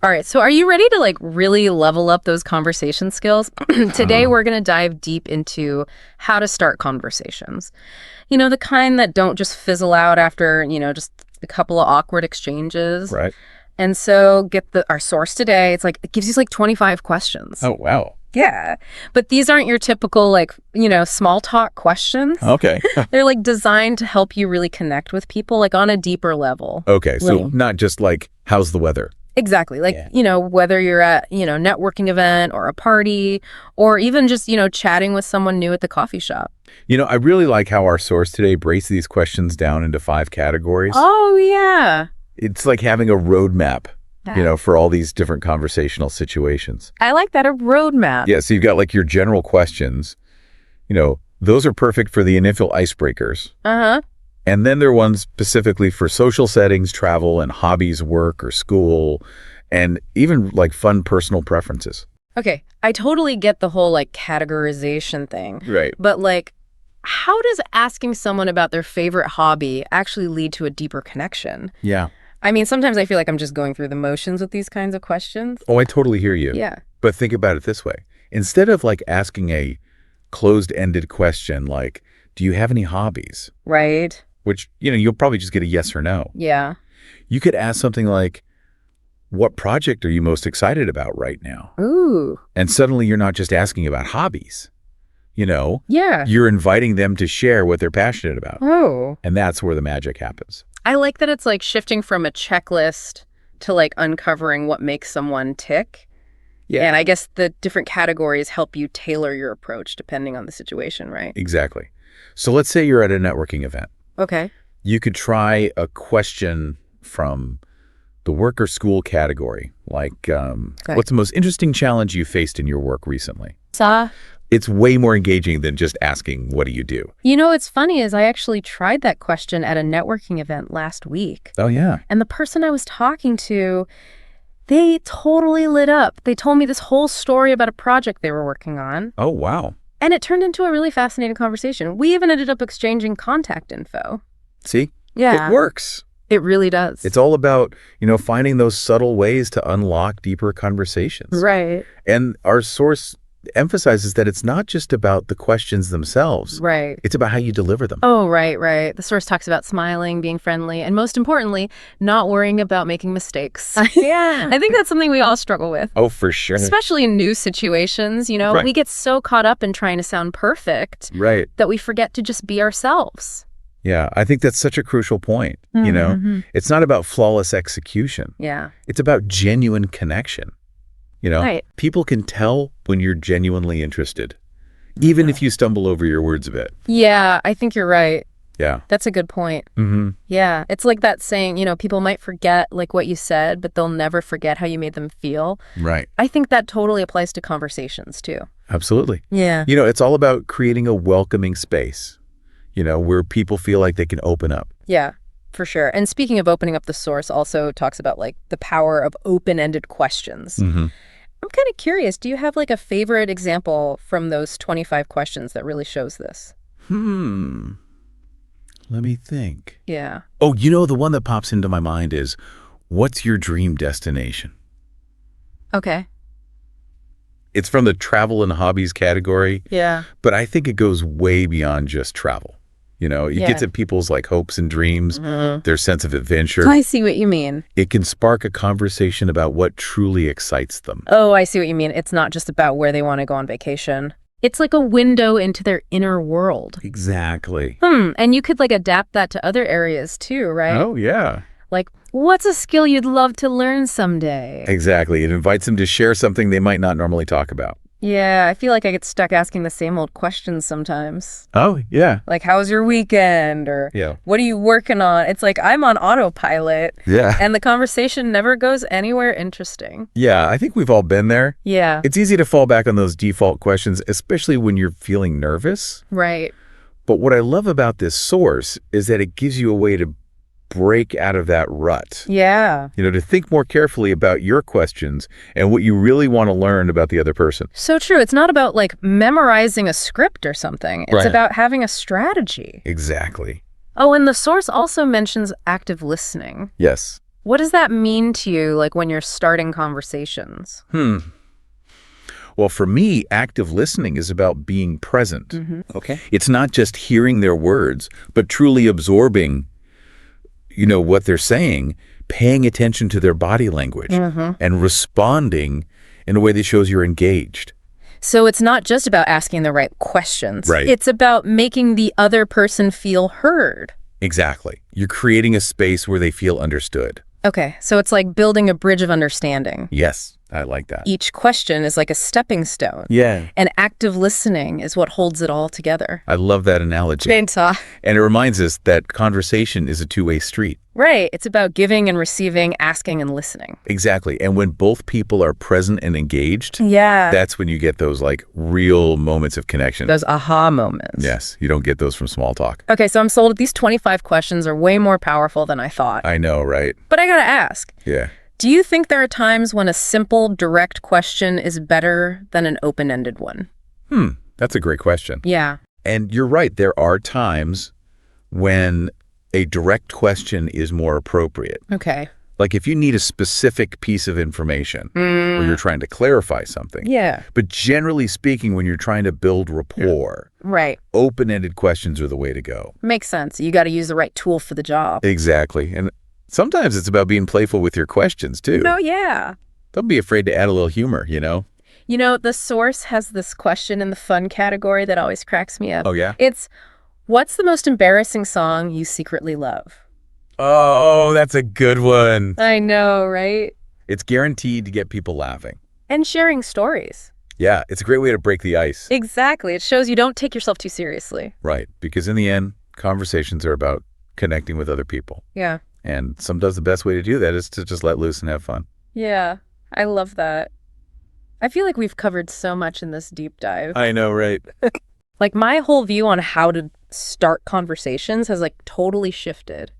All right, so are you ready to really level up those conversation skills? Today we're going to dive deep into how to start conversations. The kind that don't just fizzle out after, just a couple of awkward exchanges. Right. And so get our source today. It gives you 25 questions. Oh, wow. Yeah. But these aren't your typical small talk questions. Okay. They're designed to help you really connect with people on a deeper level. Okay, so not just how's the weather? Exactly. Whether you're at, networking event or a party or even just, chatting with someone new at the coffee shop. I really like how our source today breaks these questions down into 5 categories. Oh, yeah. It's like having a roadmap, for all these different conversational situations. I like that, a roadmap. Yeah, so you've got your general questions. Those are perfect for the initial icebreakers. Uh-huh. And then there are ones specifically for social settings, travel, and hobbies, work, or school, and even fun personal preferences. Okay, I totally get the whole categorization thing. Right. But how does asking someone about their favorite hobby actually lead to a deeper connection? Yeah. I mean, sometimes I feel like I'm just going through the motions with these kinds of questions. Oh, I totally hear you. Yeah. But think about it this way. Instead of asking a closed-ended question like, do you have any hobbies? Right. Which, you'll probably just get a yes or no. Yeah. You could ask something like, what project are you most excited about right now? Ooh. And suddenly you're not just asking about hobbies. Yeah. You're inviting them to share what they're passionate about. Oh. And that's where the magic happens. I like that it's shifting from a checklist to uncovering what makes someone tick. Yeah. And I guess the different categories help you tailor your approach depending on the situation, right? Exactly. So let's say you're at a networking event. Okay. You could try a question from the work or school category, what's the most interesting challenge you faced in your work recently? It's way more engaging than just asking, what do you do? What's funny is I actually tried that question at a networking event last week. Oh, yeah. And the person I was talking to, they totally lit up. They told me this whole story about a project they were working on. Oh, wow. And it turned into a really fascinating conversation. We even ended up exchanging contact info. See? Yeah. It works. It really does. It's all about, finding those subtle ways to unlock deeper conversations. Right. And our source emphasizes that it's not just about the questions themselves. Right. It's about how you deliver them. Oh, right. The source talks about smiling, being friendly, and most importantly, not worrying about making mistakes. Yeah. I think that's something we all struggle with. Oh, for sure. Especially in new situations, Right. We get so caught up in trying to sound perfect Right. that we forget to just be ourselves. Yeah, I think that's such a crucial point. Mm-hmm. It's not about flawless execution. Yeah. It's about genuine connection. Right. People can tell when you're genuinely interested, even if you stumble over your words a bit. Yeah, I think you're right. Yeah. That's a good point. Mm-hmm. Yeah. It's like that saying, people might forget what you said, but they'll never forget how you made them feel. Right. I think that totally applies to conversations too. Absolutely. Yeah. It's all about creating a welcoming space, where people feel like they can open up. Yeah, for sure. And speaking of opening up, the source also talks about the power of open-ended questions. Mm-hmm. I'm kind of curious, do you have a favorite example from those 25 questions that really shows this? Let me think. Yeah. Oh, the one that pops into my mind is, what's your dream destination? Okay. It's from the travel and hobbies category. Yeah. But I think it goes way beyond just travel. It gets at people's hopes and dreams, their sense of adventure. I see what you mean. It can spark a conversation about what truly excites them. Oh, I see what you mean. It's not just about where they want to go on vacation. It's like a window into their inner world. Exactly. And you could adapt that to other areas too, right? Oh, yeah. What's a skill you'd love to learn someday? Exactly. It invites them to share something they might not normally talk about. Yeah, I feel like I get stuck asking the same old questions sometimes. Oh, yeah. How was your weekend? Or what are you working on? It's I'm on autopilot. Yeah. And the conversation never goes anywhere interesting. Yeah, I think we've all been there. Yeah. It's easy to fall back on those default questions, especially when you're feeling nervous. Right. But what I love about this source is that it gives you a way to break out of that rut. Yeah. To think more carefully about your questions and what you really want to learn about the other person. So true. It's not about memorizing a script or something. It's Right. about having a strategy. Exactly. Oh, and the source also mentions active listening. Yes. What does that mean to you, like when you're starting conversations? Well, for me, active listening is about being present. Okay. It's not just hearing their words, but truly absorbing, what they're saying, paying attention to their body language, and responding in a way that shows you're engaged. So it's not just about asking the right questions. Right. It's about making the other person feel heard. Exactly. You're creating a space where they feel understood. Okay, so it's like building a bridge of understanding. Yes, I like that. Each question is like a stepping stone. Yeah. And active listening is what holds it all together. I love that analogy. And it reminds us that conversation is a two-way street. Right. It's about giving and receiving, asking and listening. Exactly. And when both people are present and engaged, Yeah. that's when you get those like real moments of connection. Those aha moments. Yes, you don't get those from small talk. Okay, so I'm sold. These 25 questions are way more powerful than I thought. I know, right? But I gotta ask. Yeah. Do you think there are times when a simple, direct question is better than an open-ended one? That's a great question. Yeah. And you're right. There are times when a direct question is more appropriate. Okay. Like if you need a specific piece of information or you're trying to clarify something. Yeah. But generally speaking, when you're trying to build rapport, Right. open-ended questions are the way to go. Makes sense. You got to use the right tool for the job. Exactly. And sometimes it's about being playful with your questions, too. No, yeah. Don't be afraid to add a little humor, You know, the source has this question in the fun category that always cracks me up. Oh, yeah? It's, what's the most embarrassing song you secretly love? Oh, that's a good one. I know, right? It's guaranteed to get people laughing. And sharing stories. Yeah, it's a great way to break the ice. Exactly. It shows you don't take yourself too seriously. Right, because in the end, conversations are about connecting with other people. Yeah. And sometimes the best way to do that is to just let loose and have fun. Yeah. I love that. I feel like we've covered so much in this deep dive. I know, right? Like my whole view on how to start conversations has like totally shifted.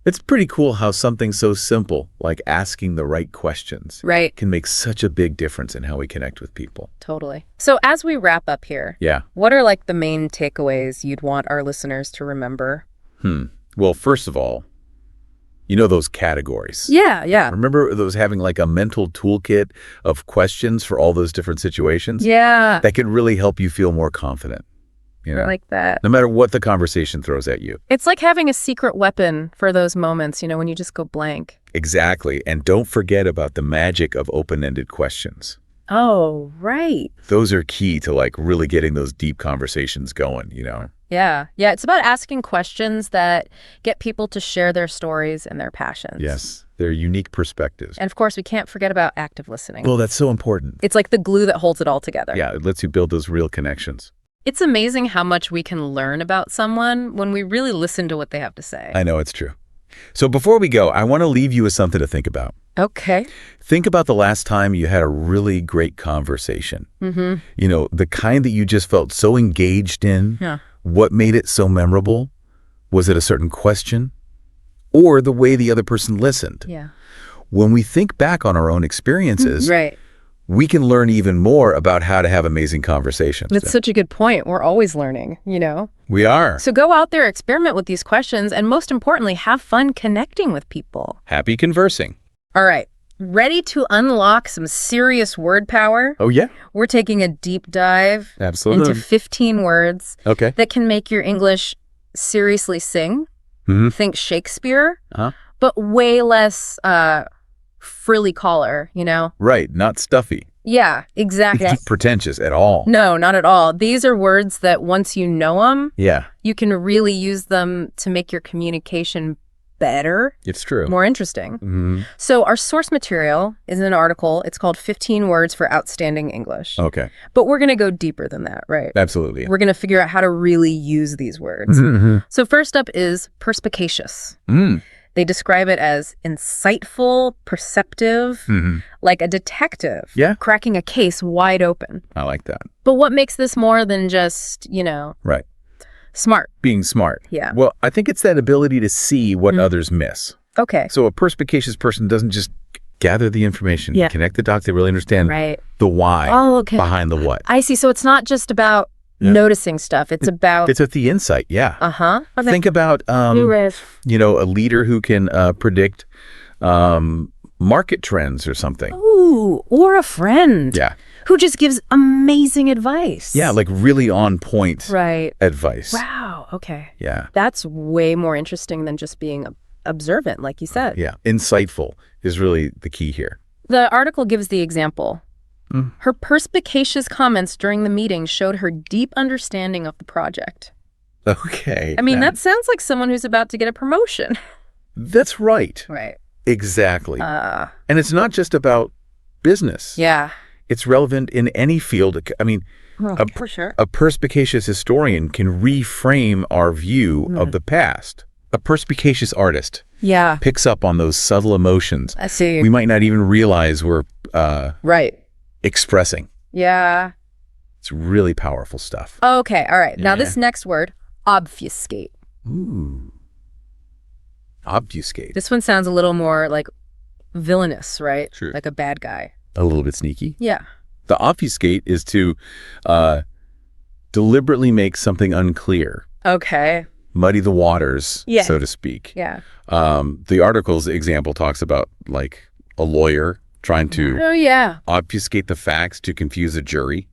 It's pretty cool how something so simple, like asking the right questions, Right. can make such a big difference in how we connect with people. Totally. So as we wrap up here, Yeah. what are like the main takeaways you'd want our listeners to remember? Well, first of all, those categories. Yeah. Remember those having like a mental toolkit of questions for all those different situations? Yeah. That can really help you feel more confident. I like that. No matter what the conversation throws at you. It's like having a secret weapon for those moments, when you just go blank. Exactly. And don't forget about the magic of open-ended questions. Oh, right. Those are key to like really getting those deep conversations going, Yeah. It's about asking questions that get people to share their stories and their passions. Yes. Their unique perspectives. And of course, we can't forget about active listening. Well, that's so important. It's like the glue that holds it all together. Yeah, it lets you build those real connections. It's amazing how much we can learn about someone when we really listen to what they have to say. I know, it's true. So before we go, I want to leave you with something to think about. Okay. Think about the last time you had a really great conversation. The kind that you just felt so engaged in. Yeah. What made it so memorable? Was it a certain question? Or the way the other person listened? Yeah. When we think back on our own experiences, Right. we can learn even more about how to have amazing conversations. That's such a good point. We're always learning, We are. So go out there, experiment with these questions, and most importantly, have fun connecting with people. Happy conversing. All right. Ready to unlock some serious word power? Oh, yeah? We're taking a deep dive Absolutely. into 15 words Okay. that can make your English seriously sing. Think Shakespeare, but way less frilly collar, Right. Not stuffy. Yeah, exactly. Not pretentious at all. No, not at all. These are words that once you know them, Yeah. you can really use them to make your communication better, It's true. more interesting. So our source material is an article. It's called 15 Words for Outstanding English. Okay. But we're going to go deeper than that, right? Absolutely. We're going to figure out how to really use these words. So first up is perspicacious. They describe it as insightful, perceptive, like a detective cracking a case wide open. I like that. But what makes this more than just, Right. smart? Being smart. Yeah. Well, I think it's that ability to see what others miss. Okay. So a perspicacious person doesn't just gather the information, connect the dots, they really understand Right. the why behind the what. I see. So it's not just about noticing stuff. It's about... It's the insight, yeah. Uh-huh. Okay. Think about, a leader who can predict market trends or something. Ooh, or a friend. Yeah. Who just gives amazing advice. Yeah, like really on point advice. Wow, okay. Yeah. That's way more interesting than just being observant, like you said. Yeah, insightful is really the key here. The article gives the example. Her perspicacious comments during the meeting showed her deep understanding of the project. Okay. I mean, that sounds like someone who's about to get a promotion. That's right. Right. Exactly. And it's not just about business. Yeah. It's relevant in any field. I mean, for sure. A perspicacious historian can reframe our view of the past. A perspicacious artist picks up on those subtle emotions. I see. We might not even realize we're expressing. Yeah. It's really powerful stuff. Okay, all right. Now this next word, obfuscate. Ooh. Obfuscate. This one sounds a little more like villainous, right? True. Like a bad guy. A little bit sneaky. Yeah. The obfuscate is to deliberately make something unclear. Okay. Muddy the waters, so to speak. Yeah. The article's example talks about like a lawyer trying to obfuscate the facts to confuse a jury.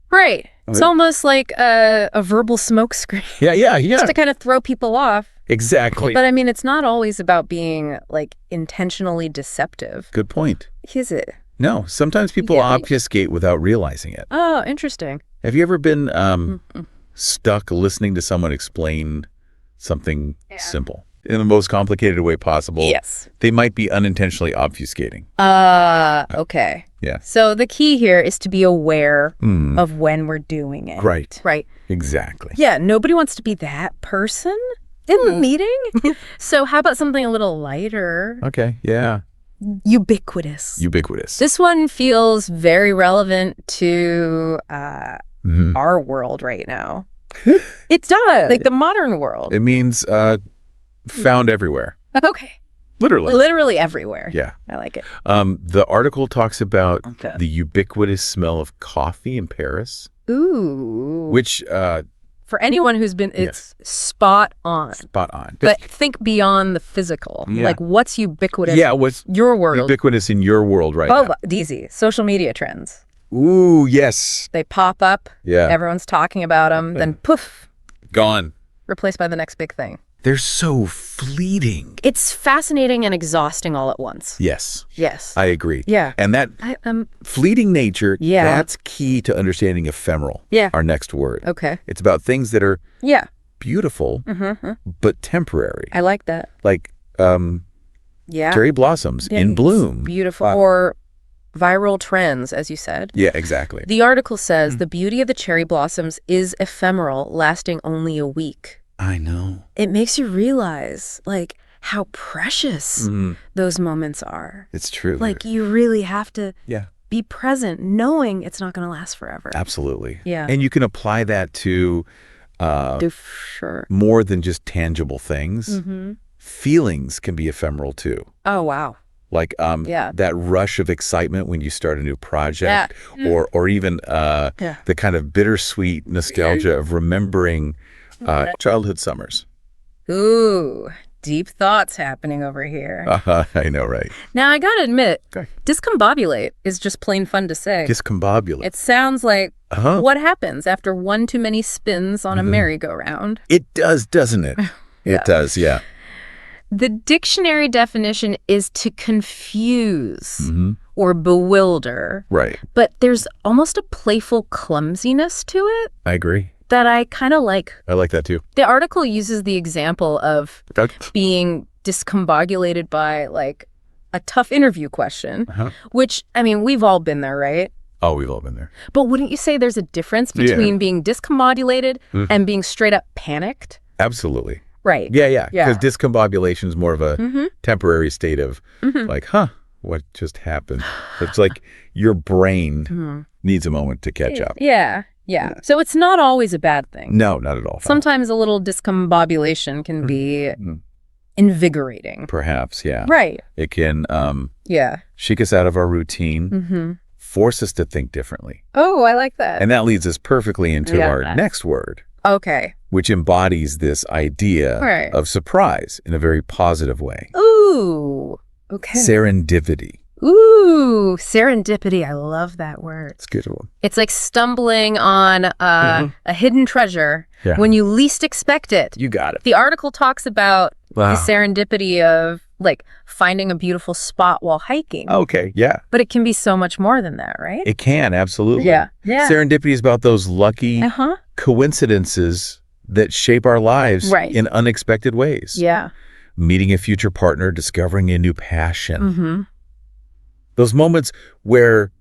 Right. It's almost like a verbal smokescreen. Yeah. Just to kind of throw people off. Exactly. But I mean, it's not always about being like intentionally deceptive. Good point. Is it? No, sometimes people obfuscate without realizing it. Oh, interesting. Have you ever been stuck listening to someone explain something simple in the most complicated way possible? Yes. They might be unintentionally obfuscating. Okay. Yeah. So the key here is to be aware of when we're doing it. Right. Right. Exactly. Yeah, nobody wants to be that person in the meeting. So how about something a little lighter? Okay, yeah. Ubiquitous. This one feels very relevant to our world right now. It does. Like the modern world. It means found everywhere. Okay. Literally. Literally everywhere. Yeah. I like it. The article talks about the ubiquitous smell of coffee in Paris. Ooh. Which for anyone who's been, it's spot on. Spot on. But think beyond the physical. Yeah. Like what's ubiquitous? Yeah, what's your world? Ubiquitous in your world right now? Oh, easy. Social media trends. Ooh, yes. They pop up. Yeah. Everyone's talking about them. Then poof. Gone. Replaced by the next big thing. They're so fleeting. It's fascinating and exhausting all at once. Yes. Yes. I agree. Yeah. And that fleeting nature, that's key to understanding ephemeral. Yeah. Our next word. Okay. It's about things that are beautiful, but temporary. I like that. Like cherry blossoms in bloom. Beautiful. Or viral trends, as you said. Yeah, exactly. The article says the beauty of the cherry blossoms is ephemeral, lasting only a week. I know. It makes you realize, like, how precious those moments are. It's true. Like, you really have to be present, knowing it's not going to last forever. Absolutely. Yeah. And you can apply that to more than just tangible things. Feelings can be ephemeral, too. Oh, wow. Like that rush of excitement when you start a new project or even the kind of bittersweet nostalgia of remembering childhood summers. Ooh, deep thoughts happening over here. I know, right? Now, I gotta admit, discombobulate is just plain fun to say. Discombobulate. It sounds like what happens after one too many spins on a merry-go-round. It does, doesn't it? It does, yeah. The dictionary definition is to confuse or bewilder. Right. But there's almost a playful clumsiness to it. I agree. That I kind of like. I like that too. The article uses the example of being discombobulated by like a tough interview question, which, I mean, we've all been there, right? Oh, we've all been there. But wouldn't you say there's a difference between being discombobulated and being straight up panicked? Absolutely. Right. Yeah. Because discombobulation is more of a temporary state of like, what just happened? It's like your brain needs a moment to catch up. Yeah. So it's not always a bad thing. No, not at all. Sometimes a little discombobulation can be invigorating. Perhaps, yeah. Right. It can shake us out of our routine, force us to think differently. Oh, I like that. And that leads us perfectly into our next word. Okay. Which embodies this idea of surprise in a very positive way. Ooh. Okay. Serendipity. Ooh, serendipity. I love that word. It's a good one. It's like stumbling on a hidden treasure when you least expect it. You got it. The article talks about the serendipity of like finding a beautiful spot while hiking. Okay, yeah. But it can be so much more than that, right? It can, absolutely. Yeah. Serendipity is about those lucky coincidences that shape our lives in unexpected ways. Yeah. Meeting a future partner, discovering a new passion. Those moments where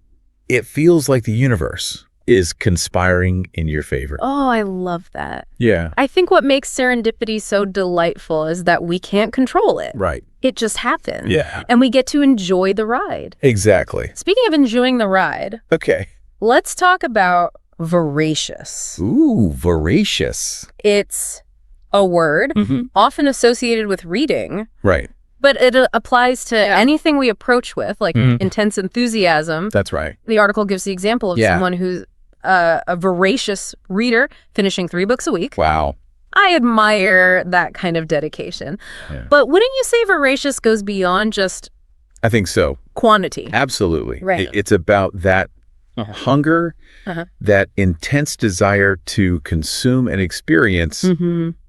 it feels like the universe is conspiring in your favor. Oh, I love that. Yeah. I think what makes serendipity so delightful is that we can't control it. Right. It just happens. Yeah. And we get to enjoy the ride. Exactly. Speaking of enjoying the ride, okay, let's talk about voracious. Ooh, voracious. It's a word often associated with reading. Right. But it applies to anything we approach with, like intense enthusiasm. That's right. The article gives the example of someone who's a voracious reader, finishing 3 books a week. Wow. I admire that kind of dedication. Yeah. But wouldn't you say voracious goes beyond just I think so. quantity? Absolutely. Right. It's about that hunger, that intense desire to consume and experience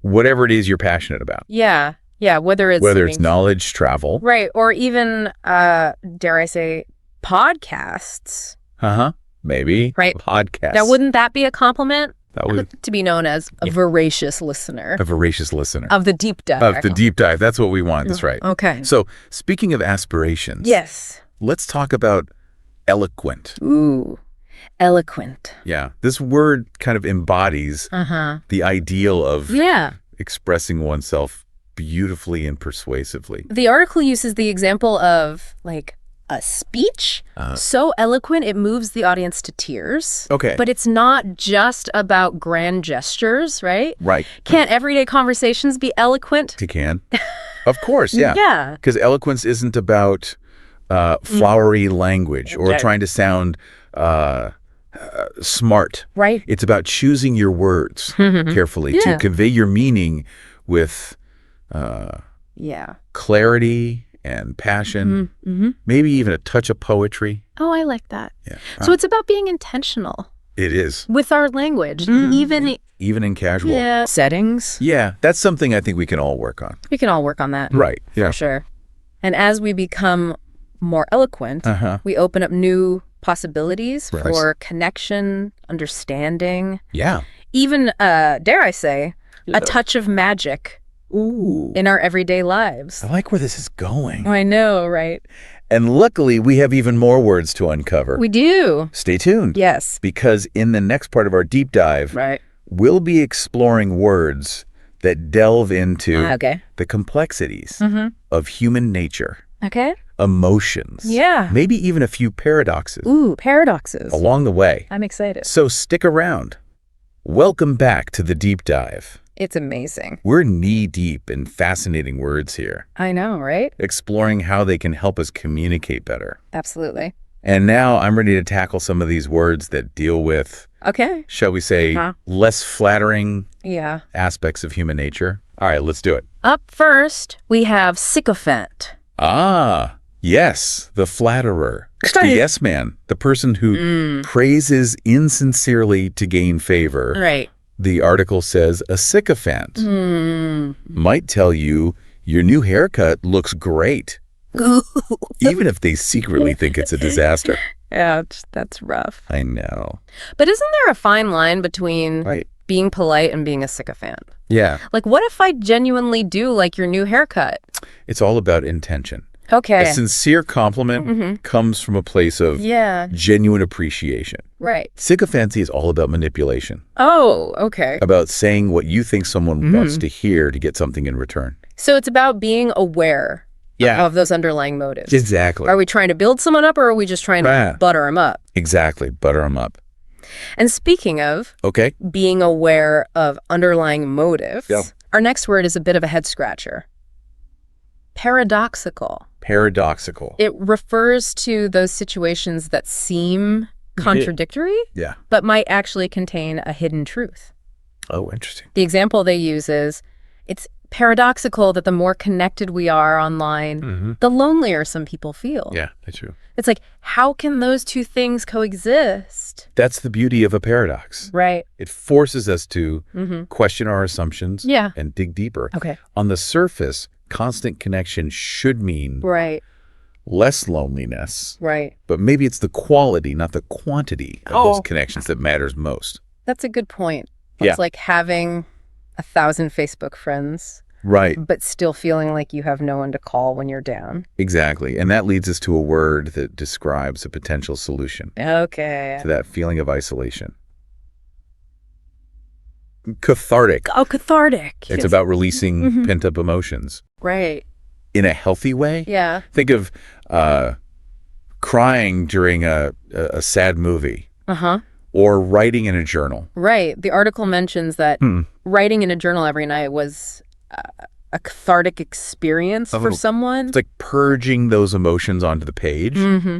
whatever it is you're passionate about. Yeah. Yeah, whether it's knowledge, travel. Right, or even, dare I say, podcasts. Maybe. Right. Podcasts. Now, wouldn't that be a compliment? That would to be known as a voracious listener. A voracious listener. Of the deep dive. Of the deep dive. That's what we want. That's right. Okay. So, speaking of aspirations. Yes. Let's talk about eloquent. Ooh, eloquent. Yeah. This word kind of embodies the ideal of expressing oneself beautifully and persuasively. The article uses the example of, like, a speech so eloquent it moves the audience to tears. Okay. But it's not just about grand gestures, right? Right. Can't everyday conversations be eloquent? They can. Of course, yeah. Yeah. Because eloquence isn't about flowery language or trying to sound smart. Right. It's about choosing your words carefully to convey your meaning with clarity and passion, maybe even a touch of poetry. Oh, I like that. Yeah. So it's about being intentional. It is. With our language, even in casual settings. Yeah, that's something I think we can all work on. We can all work on that. Right. Yeah. For sure. And as we become more eloquent, we open up new possibilities for connection, understanding. Yeah. Even, dare I say, a touch of magic. Ooh. In our everyday lives. I like where this is going. I know, right? And luckily, we have even more words to uncover. We do. Stay tuned. Yes. Because in the next part of our deep dive, we'll be exploring words that delve into the complexities of human nature. Okay. Emotions. Yeah. Maybe even a few paradoxes. Ooh, paradoxes. Along the way. I'm excited. So stick around. Welcome back to the deep dive. It's amazing. We're knee-deep in fascinating words here. I know, right? Exploring how they can help us communicate better. Absolutely. And now I'm ready to tackle some of these words that deal with, shall we say, less flattering aspects of human nature. All right, let's do it. Up first, we have sycophant. Ah, yes, the flatterer. The yes man, the person who praises insincerely to gain favor. Right. The article says a sycophant might tell you your new haircut looks great, even if they secretly think it's a disaster. Yeah, that's rough. I know. But isn't there a fine line between being polite and being a sycophant? Yeah. Like, what if I genuinely do like your new haircut? It's all about intention. Okay. A sincere compliment comes from a place of genuine appreciation. Right. Sycophancy is all about manipulation. Oh, okay. About saying what you think someone wants to hear to get something in return. So it's about being aware of those underlying motives. Exactly. Are we trying to build someone up, or are we just trying to butter them up? Exactly. Butter them up. And speaking of being aware of underlying motives, our next word is a bit of a head scratcher. Paradoxical. Paradoxical. It refers to those situations that seem contradictory, but might actually contain a hidden truth. Oh, interesting. The example they use is, it's paradoxical that the more connected we are online, the lonelier some people feel. Yeah, that's true. It's like, how can those two things coexist? That's the beauty of a paradox. Right. It forces us to question our assumptions and dig deeper. Okay. On the surface, constant connection should mean less loneliness. Right. But maybe it's the quality, not the quantity of those connections that matters most. That's a good point. It's like having 1,000 Facebook friends. Right. But still feeling like you have no one to call when you're down. Exactly. And that leads us to a word that describes a potential solution. Okay. To that feeling of isolation. Cathartic. Oh, cathartic. It's about releasing pent-up emotions. Right. In a healthy way. Yeah. Think of crying during a sad movie. Uh-huh. Or writing in a journal. Right. The article mentions that writing in a journal every night was a cathartic experience for someone. It's like purging those emotions onto the page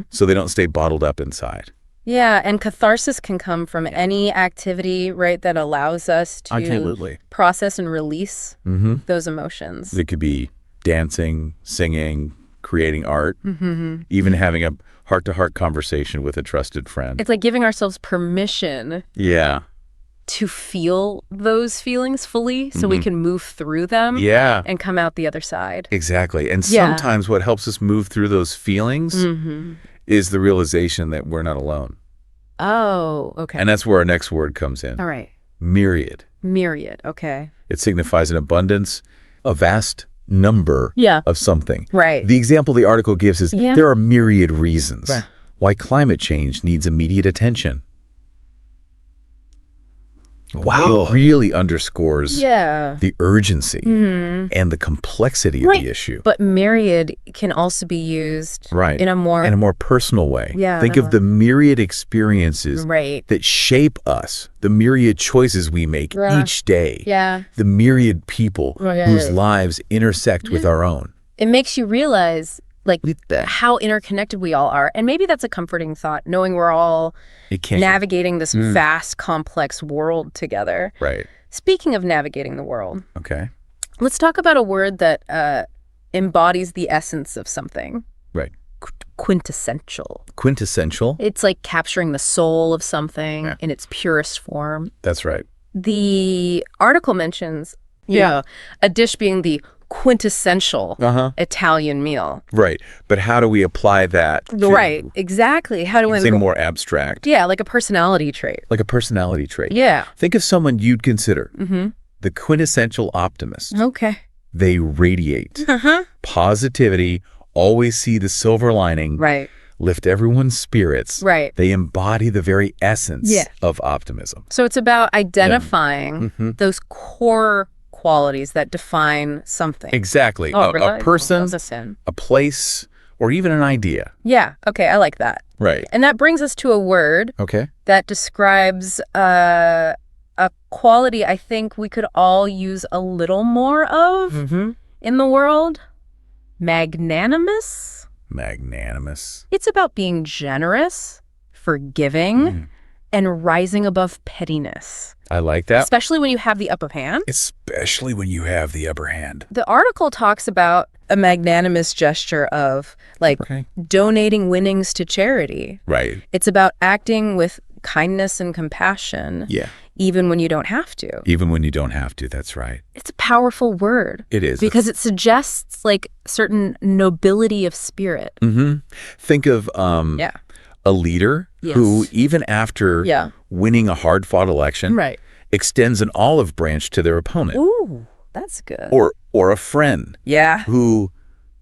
so they don't stay bottled up inside. Yeah, and catharsis can come from any activity, right, that allows us to process and release those emotions. It could be dancing, singing, creating art, even having a heart-to-heart conversation with a trusted friend. It's like giving ourselves permission to feel those feelings fully so we can move through them and come out the other side. Exactly. And sometimes what helps us move through those feelings is the realization that we're not alone. Oh, okay. And that's where our next word comes in. All right. Myriad. Myriad, okay. It signifies an abundance, a vast number of something. Right. The example the article gives is there are myriad reasons why climate change needs immediate attention. Wow. It really underscores the urgency and the complexity of the issue. But myriad can also be used in a more personal way. Yeah. Think of the myriad experiences that shape us, the myriad choices we make each day, the myriad people whose lives intersect with our own. It makes you realize like how interconnected we all are. And maybe that's a comforting thought, knowing we're all navigating this vast, complex world together. Right. Speaking of navigating the world, let's talk about a word that embodies the essence of something. Right. Quintessential. Quintessential? It's like capturing the soul of something in its purest form. That's right. The article mentions a dish being the quintessential Italian meal. Right. But how do we apply that? Right. Exactly. How do we say more abstract? Yeah, like a personality trait. Like a personality trait. Yeah. Think of someone you'd consider the quintessential optimist. Okay. They radiate positivity, always see the silver lining. Right. Lift everyone's spirits. Right. They embody the very essence of optimism. So it's about identifying those core qualities that define something. Exactly. A person, a place, or even an idea. Yeah. Okay. I like that. Right. And that brings us to a word that describes a quality I think we could all use a little more of in the world. Magnanimous. Magnanimous. It's about being generous, forgiving, and rising above pettiness. I like that. Especially when you have the upper hand. Especially when you have the upper hand. The article talks about a magnanimous gesture of like donating winnings to charity. Right. It's about acting with kindness and compassion. Yeah. Even when you don't have to. Even when you don't have to, that's right. It's a powerful word. It is. Because it suggests like certain nobility of spirit. Think of a leader who, even after winning a hard-fought election, extends an olive branch to their opponent. Ooh, that's good. Or a friend who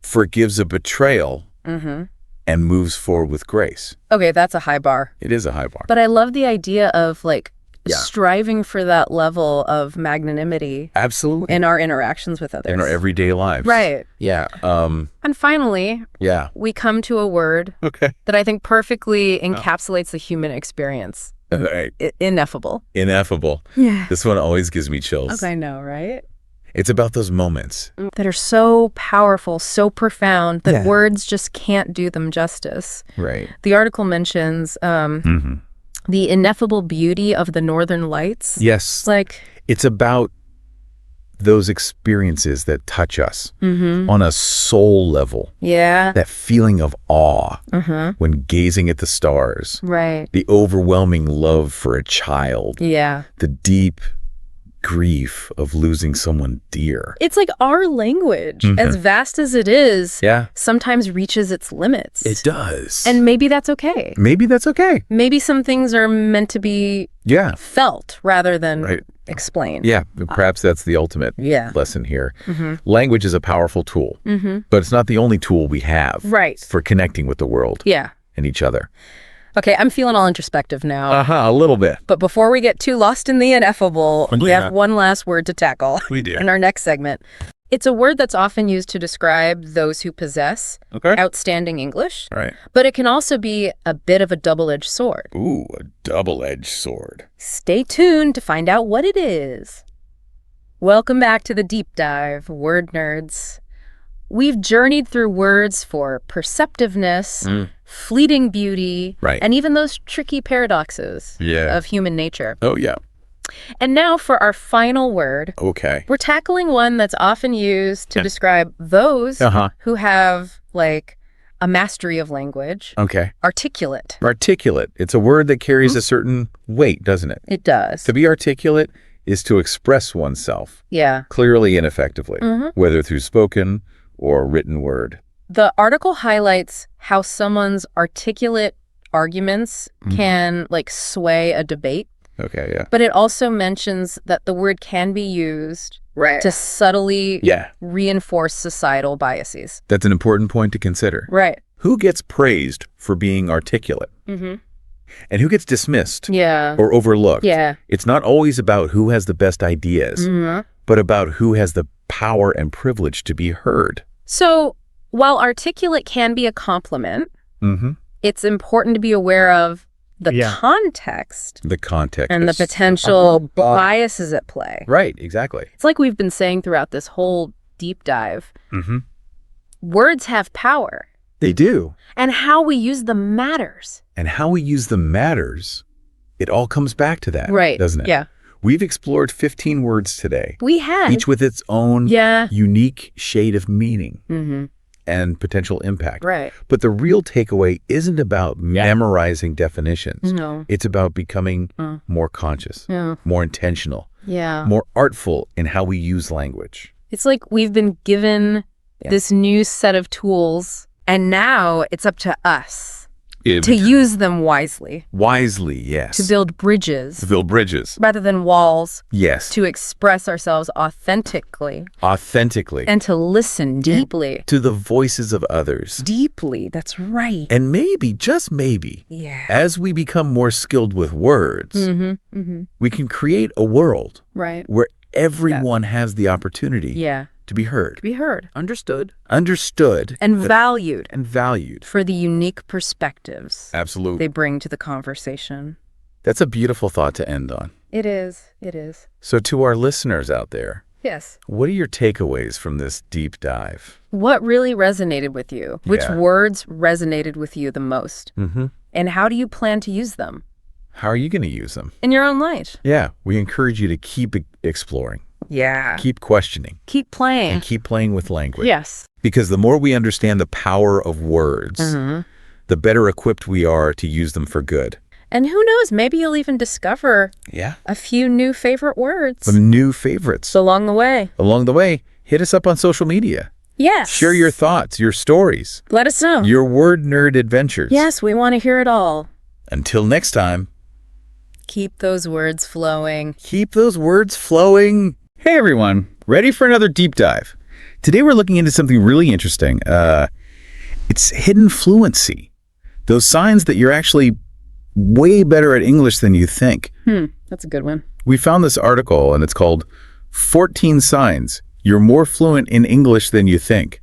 forgives a betrayal and moves forward with grace. Okay, that's a high bar. It is a high bar. But I love the idea of like striving for that level of magnanimity. Absolutely. In our interactions with others. In our everyday lives. Right. Yeah. And finally, we come to a word that I think perfectly encapsulates the human experience. Right. Ineffable. Ineffable. Yeah. This one always gives me chills. I know, right? It's about those moments that are so powerful, so profound that words just can't do them justice. Right. The article mentions the ineffable beauty of the Northern Lights. Yes. Like it's about those experiences that touch us on a soul level. Yeah. That feeling of awe when gazing at the stars. Right. The overwhelming love for a child. Yeah. The deep grief of losing someone dear. It's like our language, as vast as it is, sometimes reaches its limits. It does. And maybe that's okay. Maybe that's okay. Maybe some things are meant to be felt rather than explained. Yeah, perhaps that's the ultimate lesson here. Language is a powerful tool, but it's not the only tool we have for connecting with the world and each other. Okay, I'm feeling all introspective now. A little bit. But before we get too lost in the ineffable, we have one last word to tackle. We do. In our next segment. It's a word that's often used to describe those who possess outstanding English. Right. But it can also be a bit of a double-edged sword. Ooh, a double-edged sword. Stay tuned to find out what it is. Welcome back to the Deep Dive, word nerds. We've journeyed through words for perceptiveness, fleeting beauty, and even those tricky paradoxes of human nature. Oh, yeah. And now for our final word. Okay. We're tackling one that's often used to describe those who have, like, a mastery of language. Okay. Articulate. Articulate. It's a word that carries a certain weight, doesn't it? It does. To be articulate is to express oneself clearly and effectively, whether through spoken or written word. The article highlights how someone's articulate arguments can, like, sway a debate. Okay, yeah. But it also mentions that the word can be used to subtly reinforce societal biases. That's an important point to consider. Right. Who gets praised for being articulate? And who gets dismissed or overlooked? It's not always about who has the best ideas, but about who has the power and privilege to be heard. So while articulate can be a compliment, it's important to be aware of the context. The context. And the potential biases at play. Right, exactly. It's like we've been saying throughout this whole deep dive. Words have power. They do. And how we use them matters. And how we use them matters. It all comes back to that, doesn't it? Yeah. We've explored 15 words today. We have. Each with its own unique shade of meaning and potential impact. Right. But the real takeaway isn't about memorizing definitions. No. It's about becoming more conscious, more intentional, Yeah. more artful in how we use language. It's like we've been given this new set of tools, and now it's up to us to use them wisely. Wisely, yes. To build bridges. To build bridges. Rather than walls. Yes. To express ourselves authentically. Authentically. And to listen deeply. To the voices of others. Deeply, that's right. And maybe, just maybe, as we become more skilled with words, we can create a world where everyone has the opportunity to be heard. To be heard. Understood. Understood. And valued. And valued. For the unique perspectives. Absolutely. They bring to the conversation. That's a beautiful thought to end on. It is. It is. So to our listeners out there, yes, what are your takeaways from this deep dive? What really resonated with you? Which words resonated with you the most? And how do you plan to use them? How are you going to use them? In your own life. Yeah. We encourage you to keep exploring. Yeah. Keep questioning. Keep playing. And keep playing with language. Yes. Because the more we understand the power of words, the better equipped we are to use them for good. And who knows, maybe you'll even discover a few new favorite words. Some new favorites. Along the way. Along the way, hit us up on social media. Yes. Share your thoughts, your stories. Let us know. Your word nerd adventures. Yes, we want to hear it all. Until next time. Keep those words flowing. Keep those words flowing. Hey everyone, ready for another deep dive? Today we're looking into something really interesting. It's hidden fluency. Those signs that you're actually way better at English than you think. That's a good one. We found this article and it's called 14 Signs You're More Fluent in English Than You Think.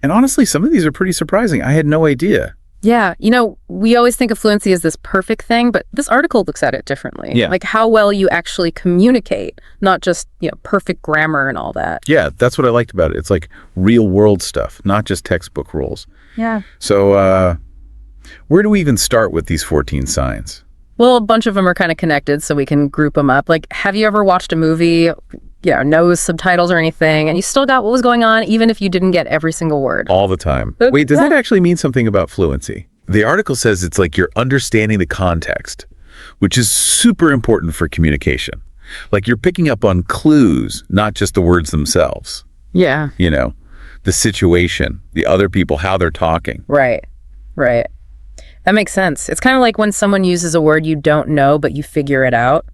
And honestly, some of these are pretty surprising. I had no idea. Yeah, you know, we always think of fluency as this perfect thing, but this article looks at it differently. Yeah. Like how well you actually communicate, not just, perfect grammar and all that. Yeah, that's what I liked about it. It's like real world stuff, not just textbook rules. Yeah. So, where do we even start with these 14 signs? Well, a bunch of them are kind of connected, so we can group them up. Like, have you ever watched a movie no subtitles or anything, and you still got what was going on, even if you didn't get every single word. All the time. Wait, does that actually mean something about fluency? The article says it's like you're understanding the context, which is super important for communication. Like you're picking up on clues, not just the words themselves. Yeah. The situation, the other people, how they're talking. Right. That makes sense. It's kind of like when someone uses a word you don't know, but you figure it out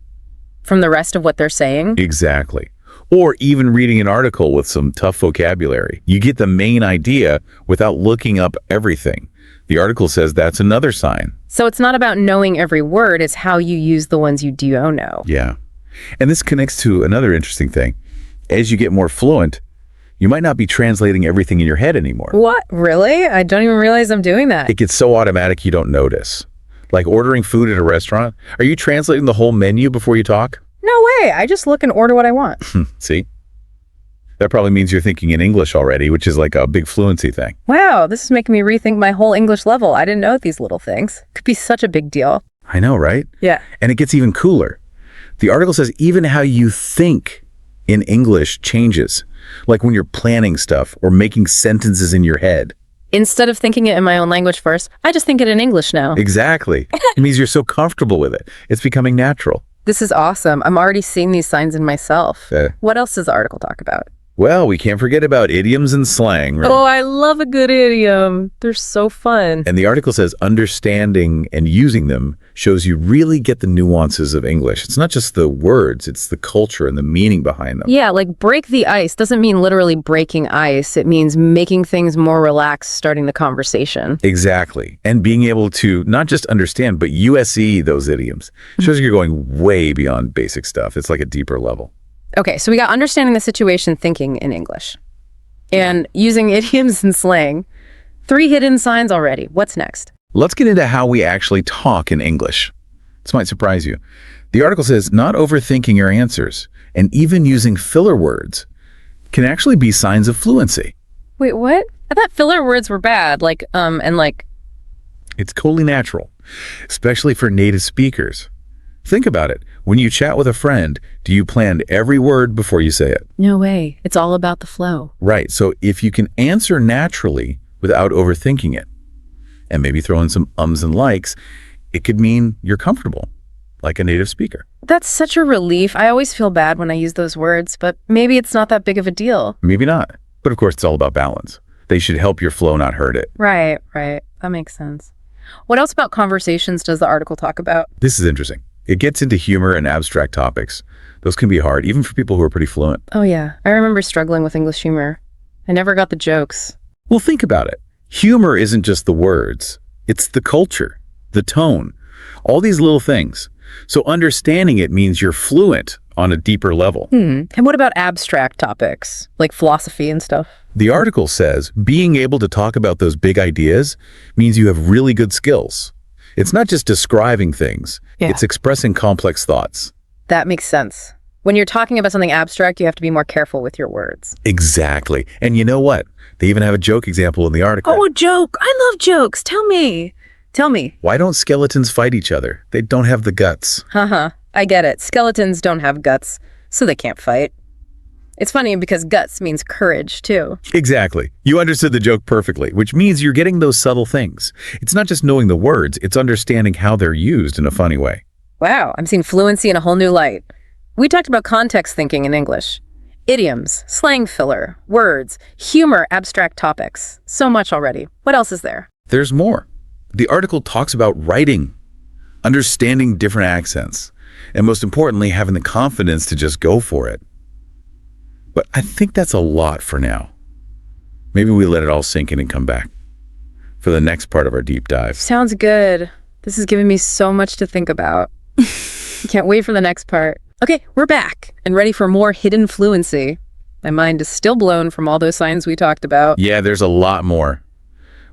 from the rest of what they're saying. Exactly. Or even reading an article with some tough vocabulary. You get the main idea without looking up everything. The article says that's another sign. So it's not about knowing every word, it's how you use the ones you do know. Yeah. And this connects to another interesting thing. As you get more fluent, you might not be translating everything in your head anymore. What? Really? I don't even realize I'm doing that. It gets so automatic you don't notice. Like ordering food at a restaurant. Are you translating the whole menu before you talk? No way. I just look and order what I want. See? That probably means you're thinking in English already, which is like a big fluency thing. Wow, this is making me rethink my whole English level. I didn't know these little things. Could be such a big deal. I know, right? Yeah. And it gets even cooler. The article says even how you think in English changes. Like when you're planning stuff or making sentences in your head. Instead of thinking it in my own language first, I just think it in English now. Exactly. It means you're so comfortable with it. It's becoming natural. This is awesome. I'm already seeing these signs in myself. What else does the article talk about? Well, we can't forget about idioms and slang. Right? Oh, I love a good idiom. They're so fun. And the article says understanding and using them shows you really get the nuances of English. It's not just the words, it's the culture and the meaning behind them. Yeah, like break the ice doesn't mean literally breaking ice. It means making things more relaxed, starting the conversation. Exactly. And being able to not just understand, but USE those idioms. Shows you're going way beyond basic stuff. It's like a deeper level. Okay, so we got understanding the situation, thinking in English, and using idioms and slang. 3 hidden signs already. What's next? Let's get into how we actually talk in English. This might surprise you. The article says not overthinking your answers and even using filler words can actually be signs of fluency. Wait, what? I thought filler words were bad, and like... It's totally natural, especially for native speakers. Think about it. When you chat with a friend, do you plan every word before you say it? No way. It's all about the flow. Right. So if you can answer naturally without overthinking it, and maybe throw in some ums and likes, it could mean you're comfortable, like a native speaker. That's such a relief. I always feel bad when I use those words, but maybe it's not that big of a deal. Maybe not. But of course, it's all about balance. They should help your flow, not hurt it. Right. That makes sense. What else about conversations does the article talk about? This is interesting. It gets into humor and abstract topics. Those can be hard, even for people who are pretty fluent. Oh yeah, I remember struggling with English humor. I never got the jokes. Well, think about it. Humor isn't just the words. It's the culture, the tone, all these little things. So understanding it means you're fluent on a deeper level. And what about abstract topics, like philosophy and stuff? The article says being able to talk about those big ideas means you have really good skills. It's not just describing things. Yeah. It's expressing complex thoughts. That makes sense. When you're talking about something abstract, you have to be more careful with your words. Exactly. And you know what? They even have a joke example in the article. Oh, a joke. I love jokes. Tell me. Why don't skeletons fight each other? They don't have the guts. I get it. Skeletons don't have guts, so they can't fight. It's funny because guts means courage, too. Exactly. You understood the joke perfectly, which means you're getting those subtle things. It's not just knowing the words, it's understanding how they're used in a funny way. Wow, I'm seeing fluency in a whole new light. We talked about context thinking in English. Idioms, slang filler, words, humor, abstract topics. So much already. What else is there? There's more. The article talks about writing, understanding different accents, and most importantly, having the confidence to just go for it. But I think that's a lot for now. Maybe we let it all sink in and come back for the next part of our deep dive. Sounds good. This is giving me so much to think about. Can't wait for the next part. Okay, we're back and ready for more hidden fluency. My mind is still blown from all those signs we talked about. Yeah, there's a lot more.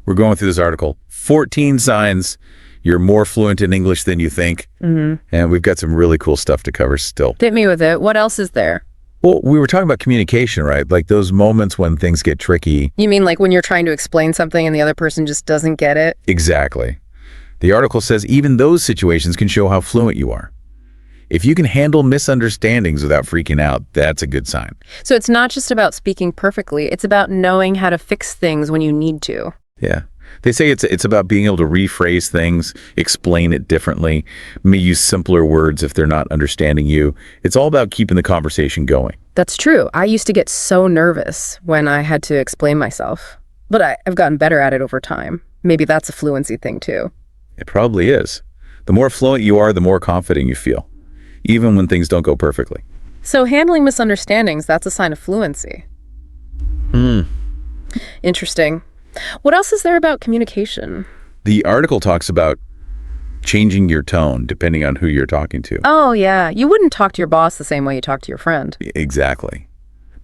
We're going through this article. 14 signs you're more fluent in English than you think. And we've got some really cool stuff to cover still. Hit me with it. What else is there? Well, we were talking about communication, right? Like those moments when things get tricky. You mean like when you're trying to explain something and the other person just doesn't get it? Exactly. The article says even those situations can show how fluent you are. If you can handle misunderstandings without freaking out, that's a good sign. So it's not just about speaking perfectly, it's about knowing how to fix things when you need to. Yeah. They say it's about being able to rephrase things, explain it differently, maybe use simpler words if they're not understanding you. It's all about keeping the conversation going. That's true. I used to get so nervous when I had to explain myself. But I've gotten better at it over time. Maybe that's a fluency thing too. It probably is. The more fluent you are, the more confident you feel, even when things don't go perfectly. So handling misunderstandings, that's a sign of fluency. Interesting. What else is there about communication? The article talks about changing your tone depending on who you're talking to. Oh, yeah. You wouldn't talk to your boss the same way you talk to your friend. Exactly.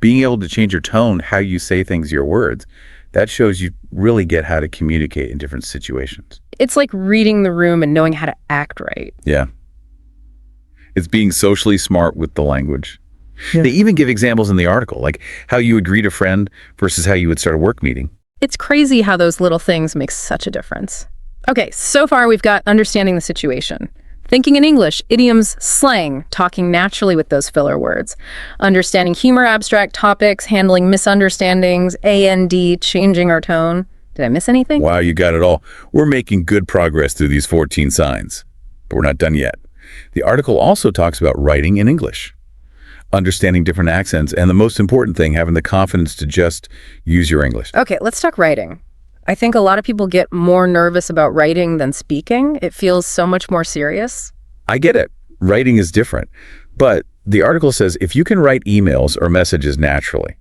Being able to change your tone, how you say things, your words, that shows you really get how to communicate in different situations. It's like reading the room and knowing how to act right. Yeah. It's being socially smart with the language. Yeah. They even give examples in the article, like how you would greet a friend versus how you would start a work meeting. It's crazy how those little things make such a difference. Okay, so far we've got understanding the situation, thinking in English, idioms, slang, talking naturally with those filler words, understanding humor, abstract topics, handling misunderstandings, and changing our tone. Did I miss anything? Wow, you got it all. We're making good progress through these 14 signs, but we're not done yet. The article also talks about writing in English, understanding different accents, and the most important thing, having the confidence to just use your English. Okay, let's talk writing. I think a lot of people get more nervous about writing than speaking. It feels so much more serious. I get it. Writing is different. But the article says if you can write emails or messages naturally,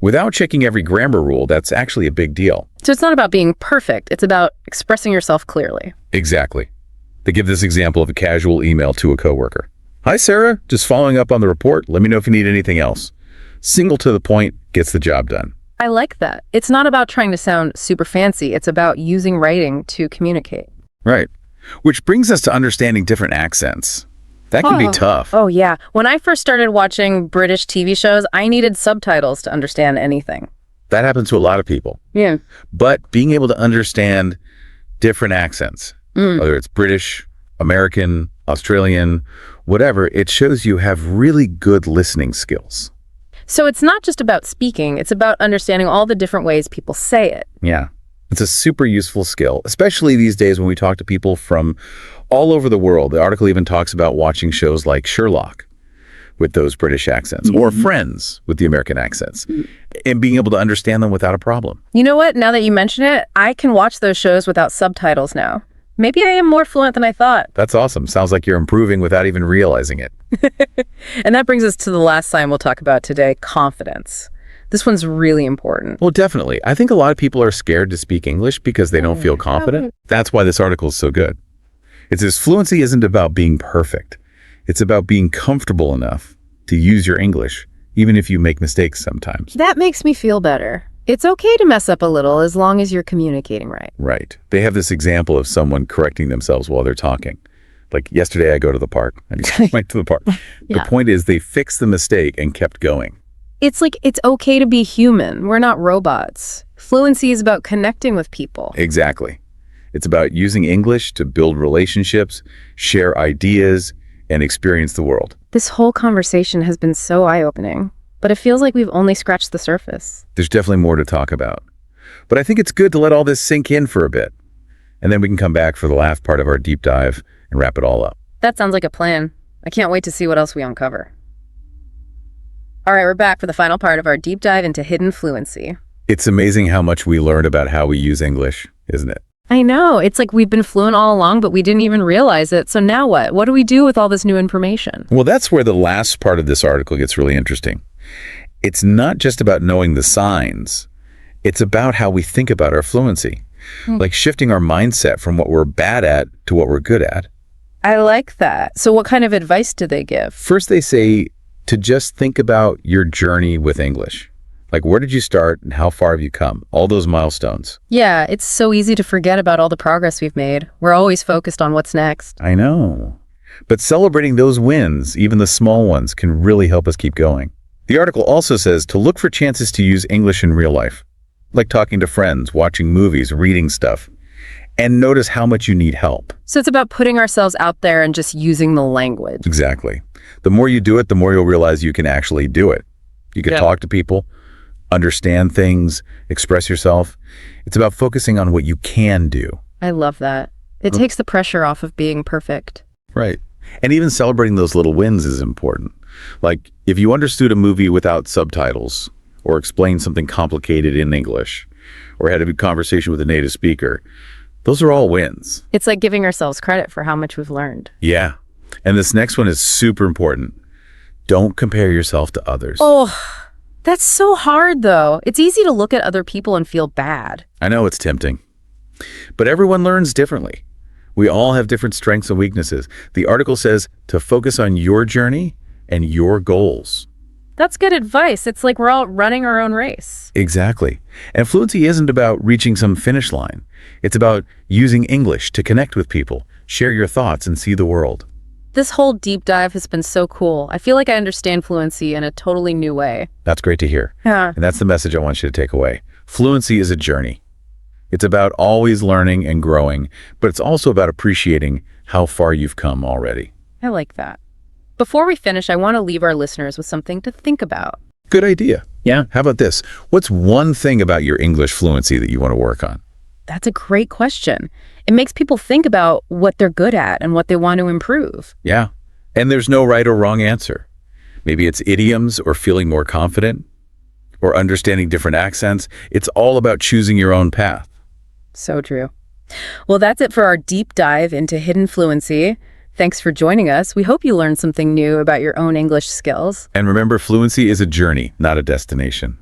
without checking every grammar rule, that's actually a big deal. So it's not about being perfect. It's about expressing yourself clearly. Exactly. They give this example of a casual email to a coworker. Hi, Sarah. Just following up on the report. Let me know if you need anything else. Single to the point, gets the job done. I like that. It's not about trying to sound super fancy. It's about using writing to communicate. Right. Which brings us to understanding different accents. That can be tough. Oh, yeah. When I first started watching British TV shows, I needed subtitles to understand anything. That happens to a lot of people. Yeah. But being able to understand different accents, whether it's British, American, Australian, whatever, it shows you have really good listening skills. So it's not just about speaking, it's about understanding all the different ways people say it. Yeah. It's a super useful skill, especially these days when we talk to people from all over the world. The article even talks about watching shows like Sherlock with those British accents, or Friends with the American accents, and being able to understand them without a problem. You know what? Now that you mention it, I can watch those shows without subtitles now. Maybe I am more fluent than I thought. That's awesome. Sounds like you're improving without even realizing it. And that brings us to the last sign we'll talk about today, confidence. This one's really important. Well, definitely. I think a lot of people are scared to speak English because they don't feel confident. That's why this article is so good. It says fluency isn't about being perfect. It's about being comfortable enough to use your English, even if you make mistakes sometimes. That makes me feel better. It's okay to mess up a little as long as you're communicating right. Right. They have this example of someone correcting themselves while they're talking. Like yesterday I go to the park. I just went to the park. The point is they fixed the mistake and kept going. It's like it's okay to be human. We're not robots. Fluency is about connecting with people. Exactly. It's about using English to build relationships, share ideas, and experience the world. This whole conversation has been so eye-opening, but it feels like we've only scratched the surface. There's definitely more to talk about. But I think it's good to let all this sink in for a bit. And then we can come back for the last part of our deep dive and wrap it all up. That sounds like a plan. I can't wait to see what else we uncover. All right, we're back for the final part of our deep dive into hidden fluency. It's amazing how much we learned about how we use English, isn't it? I know. It's like we've been fluent all along, but we didn't even realize it. So now what? What do we do with all this new information? Well, that's where the last part of this article gets really interesting. It's not just about knowing the signs. It's about how we think about our fluency, like shifting our mindset from what we're bad at to what we're good at. I like that. So what kind of advice do they give? First, they say to just think about your journey with English. Like, where did you start and how far have you come? All those milestones. Yeah, it's so easy to forget about all the progress we've made. We're always focused on what's next. I know. But celebrating those wins, even the small ones, can really help us keep going. The article also says to look for chances to use English in real life, like talking to friends, watching movies, reading stuff. And notice how much you need help. So it's about putting ourselves out there and just using the language. Exactly. The more you do it, the more you'll realize you can actually do it. You can talk to people, understand things, express yourself. It's about focusing on what you can do. I love that. It takes the pressure off of being perfect. Right. And even celebrating those little wins is important. Like if you understood a movie without subtitles, or explained something complicated in English, or had a good conversation with a native speaker, those are all wins. It's like giving ourselves credit for how much we've learned. Yeah. And this next one is super important. Don't compare yourself to others. Oh, that's so hard, though. It's easy to look at other people and feel bad. I know it's tempting. But everyone learns differently. We all have different strengths and weaknesses. The article says to focus on your journey and your goals. That's good advice. It's like we're all running our own race. Exactly. And fluency isn't about reaching some finish line. It's about using English to connect with people, share your thoughts, and see the world. This whole deep dive has been so cool. I feel like I understand fluency in a totally new way. That's great to hear. Yeah. And that's the message I want you to take away. Fluency is a journey. It's about always learning and growing, but it's also about appreciating how far you've come already. I like that. Before we finish, I want to leave our listeners with something to think about. Good idea. Yeah. How about this? What's one thing about your English fluency that you want to work on? That's a great question. It makes people think about what they're good at and what they want to improve. Yeah. And there's no right or wrong answer. Maybe it's idioms or feeling more confident or understanding different accents. It's all about choosing your own path. So true. Well, that's it for our deep dive into hidden fluency. Thanks for joining us. We hope you learned something new about your own English skills. And remember, fluency is a journey, not a destination.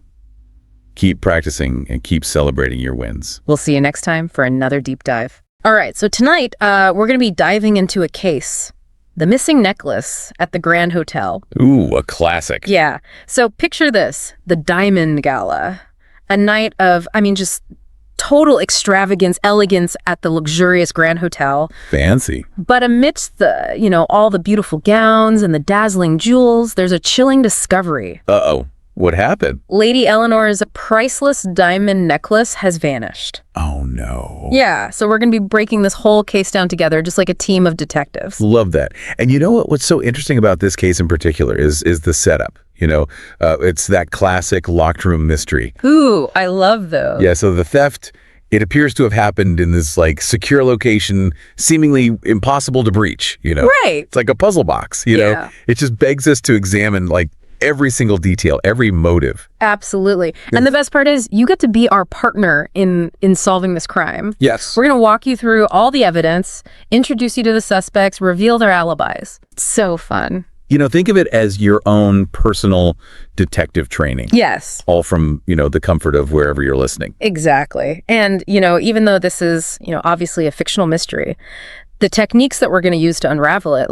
Keep practicing and keep celebrating your wins. We'll see you next time for another deep dive. All right, so tonight we're going to be diving into a case. The missing necklace at the Grand Hotel. Ooh, a classic. Yeah. So picture this, the Diamond Gala. A night of, just total extravagance, elegance at the luxurious Grand Hotel. Fancy. But amidst the, all the beautiful gowns and the dazzling jewels, there's a chilling discovery. Uh-oh. What happened? Lady Eleanor's priceless diamond necklace has vanished. Oh, no. Yeah, so we're going to be breaking this whole case down together, just like a team of detectives. Love that. And you know what's so interesting about this case in particular is the setup. It's that classic locked room mystery. Ooh, I love those. Yeah, so the theft, it appears to have happened in this secure location, seemingly impossible to breach, Right. It's like a puzzle box, Yeah. It just begs us to examine every single detail, every motive. Absolutely. And the best part is you get to be our partner in solving this crime. Yes. We're going to walk you through all the evidence, introduce you to the suspects, reveal their alibis. It's so fun. Think of it as your own personal detective training. Yes. All from, the comfort of wherever you're listening. Exactly. And, even though this is, obviously a fictional mystery, the techniques that we're going to use to unravel it,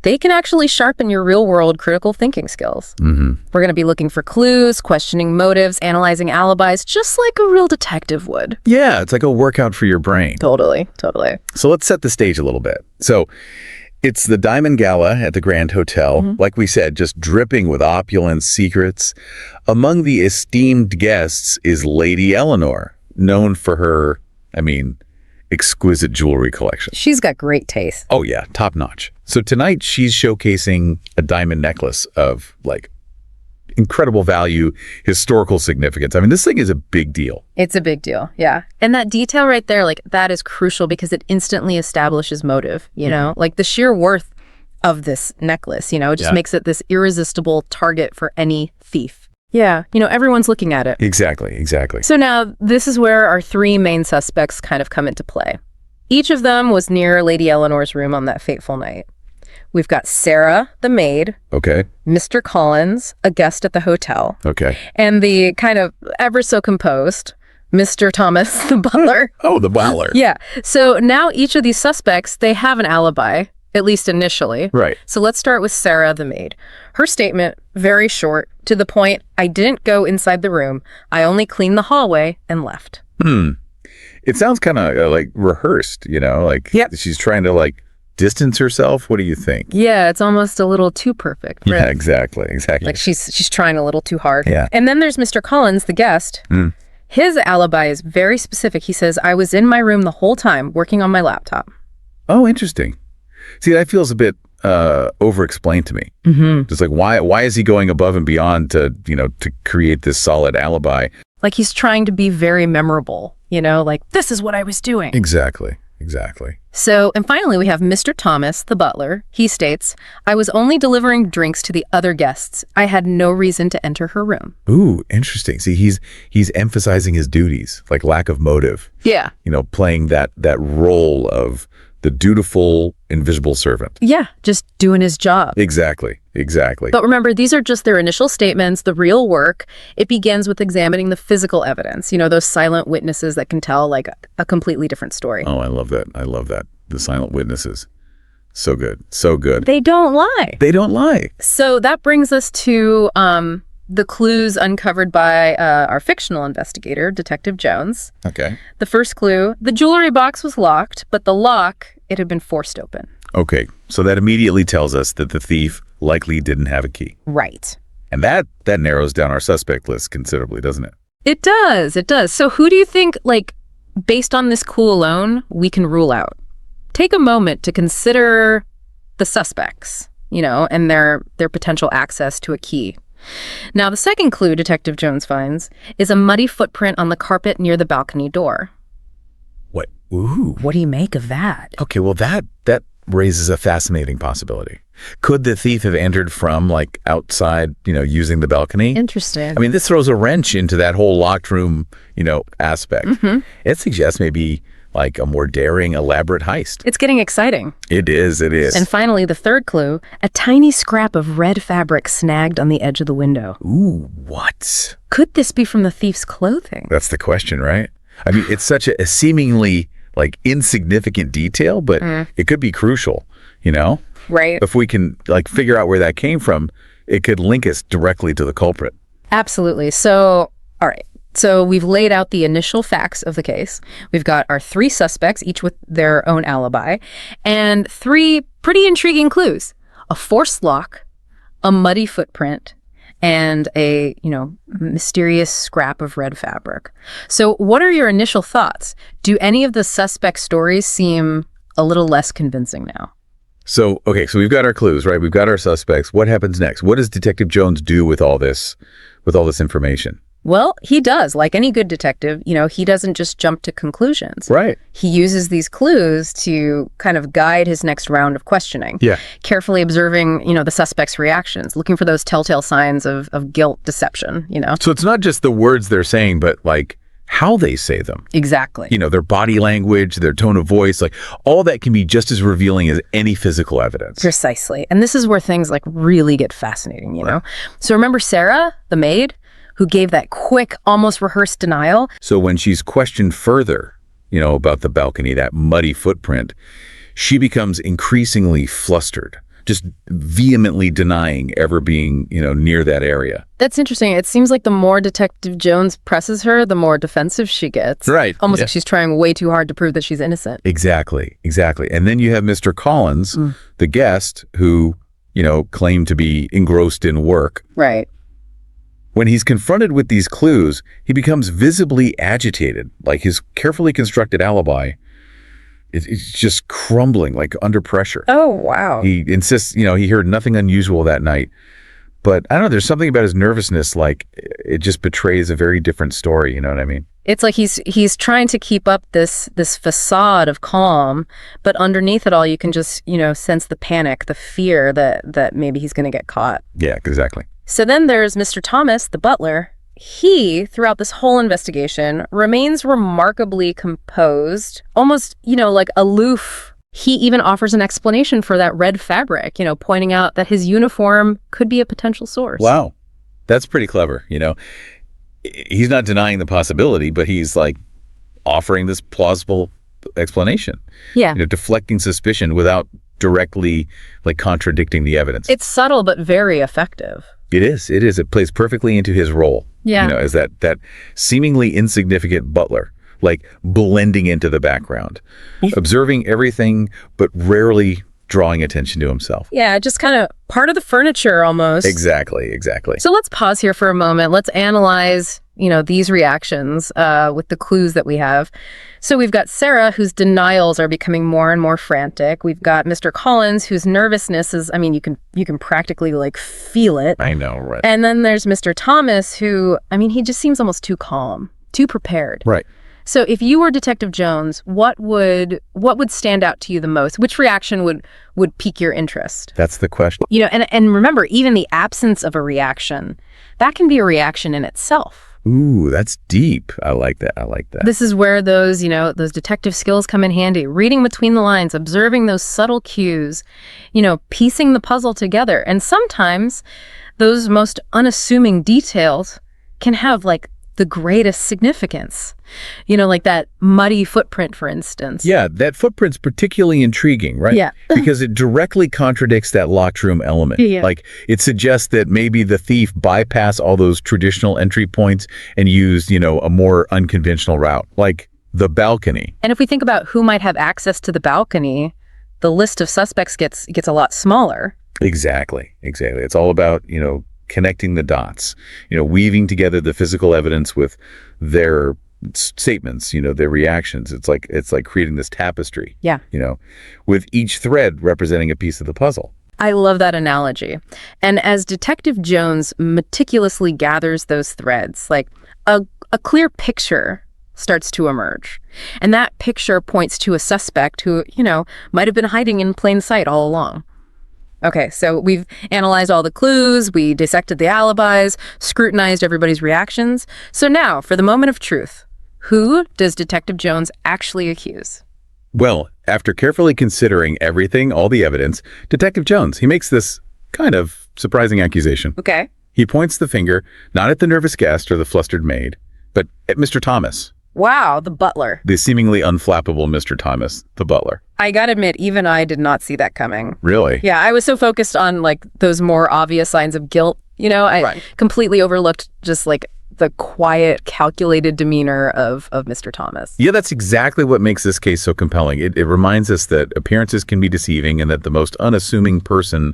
they can actually sharpen your real-world critical thinking skills. Mm-hmm. We're going to be looking for clues, questioning motives, analyzing alibis, just like a real detective would. Yeah, it's like a workout for your brain. Totally. So let's set the stage a little bit. So it's the Diamond Gala at the Grand Hotel. Mm-hmm. Like we said, just dripping with opulent secrets. Among the esteemed guests is Lady Eleanor, known for her, exquisite jewelry collection. She's got great taste. Oh yeah, top notch. So tonight she's showcasing a diamond necklace of incredible value, historical significance. This thing is a big deal. It's a big deal, yeah. And that detail right there, that is crucial because it instantly establishes motive, the sheer worth of this necklace, it just makes it this irresistible target for any thief. Yeah, everyone's looking at it. Exactly. So now this is where our three main suspects kind of come into play. Each of them was near Lady Eleanor's room on that fateful night. We've got Sarah, the maid. Okay. Mr. Collins, a guest at the hotel. Okay. And the kind of ever so composed Mr. Thomas, the butler. Oh, the butler. Yeah. So now each of these suspects, they have an alibi, at least initially. Right. So let's start with Sarah, the maid. Her statement, very short, to the point, I didn't go inside the room. I only cleaned the hallway and left. It sounds kind of rehearsed, Yep. She's trying to distance herself. What do you think? Yeah, it's almost a little too perfect. Yeah, exactly. She's trying a little too hard. Yeah. And then there's Mr. Collins, the guest. His alibi is very specific. He says, I was in my room the whole time working on my laptop. Oh, interesting. See, that feels a bit over-explained to me. Just like, why is he going above and beyond to create this solid alibi? Like he's trying to be very memorable, like, this is what I was doing. Exactly. So, and finally, we have Mr. Thomas, the butler. He states, I was only delivering drinks to the other guests. I had no reason to enter her room. Ooh, interesting. See, he's emphasizing his duties, like lack of motive. Yeah. Playing that role of the dutiful, invisible servant. Yeah, just doing his job. Exactly. But remember, these are just their initial statements, the real work. It begins with examining the physical evidence, those silent witnesses that can tell like a completely different story. Oh, I love that. The silent witnesses. So good. They don't lie. So that brings us to the clues uncovered by our fictional investigator, Detective Jones. Okay. The first clue, the jewelry box was locked, but the lock, it had been forced open. Okay, so that immediately tells us that the thief likely didn't have a key. Right. And that narrows down our suspect list considerably, doesn't it? It does. So who do you think, like, based on this clue alone, we can rule out? Take a moment to consider the suspects, and their potential access to a key. Now, the second clue Detective Jones finds is a muddy footprint on the carpet near the balcony door. What? Ooh. What do you make of that? Okay, well, that raises a fascinating possibility. Could the thief have entered from, like, outside, using the balcony? Interesting. I mean, this throws a wrench into that whole locked room, aspect. It suggests maybe like a more daring, elaborate heist. It's getting exciting. It is. And finally, the third clue, a tiny scrap of red fabric snagged on the edge of the window. Ooh, what? Could this be from the thief's clothing? That's the question, right? I mean, it's such a seemingly like insignificant detail, but it could be crucial, Right. If we can like figure out where that came from, it could link us directly to the culprit. Absolutely. So, all right. So we've laid out the initial facts of the case. We've got our three suspects, each with their own alibi, and three pretty intriguing clues. A forced lock, a muddy footprint, and a, mysterious scrap of red fabric. So what are your initial thoughts? Do any of the suspect stories seem a little less convincing now? So we've got our clues, right? We've got our suspects. What happens next? What does Detective Jones do with all this information? Well, he does. Like any good detective, he doesn't just jump to conclusions. Right. He uses these clues to kind of guide his next round of questioning. Yeah. Carefully observing, the suspect's reactions, looking for those telltale signs of guilt, deception, So it's not just the words they're saying, but like how they say them. Exactly. Their body language, their tone of voice, like all that can be just as revealing as any physical evidence. Precisely. And this is where things like really get fascinating, Right. So remember Sarah, the maid, who gave that quick, almost rehearsed denial? So when she's questioned further, about the balcony, that muddy footprint, she becomes increasingly flustered, just vehemently denying ever being, near that area. That's interesting. It seems like the more Detective Jones presses her, the more defensive she gets. Right. Almost like she's trying way too hard to prove that she's innocent. Exactly. And then you have Mr. Collins, the guest, who, claimed to be engrossed in work. Right. When he's confronted with these clues, he becomes visibly agitated, like his carefully constructed alibi. It's just crumbling, like under pressure. Oh, wow. He insists, he heard nothing unusual that night. But I don't know, there's something about his nervousness, like it just betrays a very different story, you know what I mean? It's like he's trying to keep up this facade of calm, but underneath it all, you can just, sense the panic, the fear that maybe he's going to get caught. Yeah, exactly. So then there's Mr. Thomas, the butler. He, throughout this whole investigation, remains remarkably composed, almost, like aloof. He even offers an explanation for that red fabric, pointing out that his uniform could be a potential source. Wow. That's pretty clever, He's not denying the possibility, but he's like offering this plausible explanation. Yeah. Deflecting suspicion without directly like contradicting the evidence. It's subtle but very effective. It is. It plays perfectly into his role. Yeah. As that seemingly insignificant butler, like blending into the background, observing everything, but rarely drawing attention to himself. Yeah, just kind of part of the furniture almost. Exactly. So let's pause here for a moment. Let's analyze these reactions with the clues that we have. So we've got Sarah, whose denials are becoming more and more frantic. We've got Mr. Collins, whose nervousness is, you can practically like feel it. I know, right. And then there's Mr. Thomas, who, he just seems almost too calm, too prepared. Right. So if you were Detective Jones, what would stand out to you the most? Which reaction would pique your interest? That's the question. And remember, even the absence of a reaction, that can be a reaction in itself. Ooh, that's deep. I like that. This is where those detective skills come in handy. Reading between the lines, observing those subtle cues, piecing the puzzle together. And sometimes those most unassuming details can have like the greatest significance. Like that muddy footprint, for instance. Yeah, that footprint's particularly intriguing, right? Yeah. Because it directly contradicts that locked room element. Yeah. Like, it suggests that maybe the thief bypassed all those traditional entry points and used, a more unconventional route, like the balcony. And if we think about who might have access to the balcony, the list of suspects gets a lot smaller. Exactly. It's all about, connecting the dots, weaving together the physical evidence with their statements, their reactions. It's like creating this tapestry. Yeah. With each thread representing a piece of the puzzle. I love that analogy. And as Detective Jones meticulously gathers those threads, like a clear picture starts to emerge. And that picture points to a suspect who, might have been hiding in plain sight all along. Okay, so we've analyzed all the clues, we dissected the alibis, scrutinized everybody's reactions. So now, for the moment of truth, who does Detective Jones actually accuse? Well, after carefully considering everything, all the evidence, Detective Jones, he makes this kind of surprising accusation. Okay. He points the finger not at the nervous guest or the flustered maid, but at Mr. Thomas. Wow, the butler. The seemingly unflappable Mr. Thomas, the butler. I gotta admit, even I did not see that coming. Really? Yeah, I was so focused on like those more obvious signs of guilt, I completely overlooked just like the quiet, calculated demeanor of Mr. Thomas. Yeah, that's exactly what makes this case so compelling. It reminds us that appearances can be deceiving and that the most unassuming person,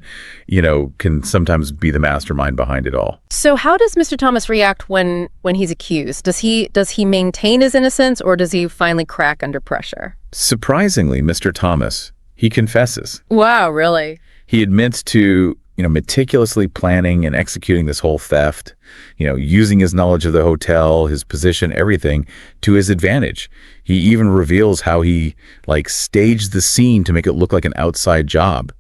can sometimes be the mastermind behind it all. So how does Mr. Thomas react when he's accused? Does he maintain his innocence, or does he finally crack under pressure? Surprisingly, Mr. Thomas, he confesses. Wow, really? He admits to meticulously planning and executing this whole theft, using his knowledge of the hotel, his position, everything to his advantage. He even reveals how he staged the scene to make it look like an outside job,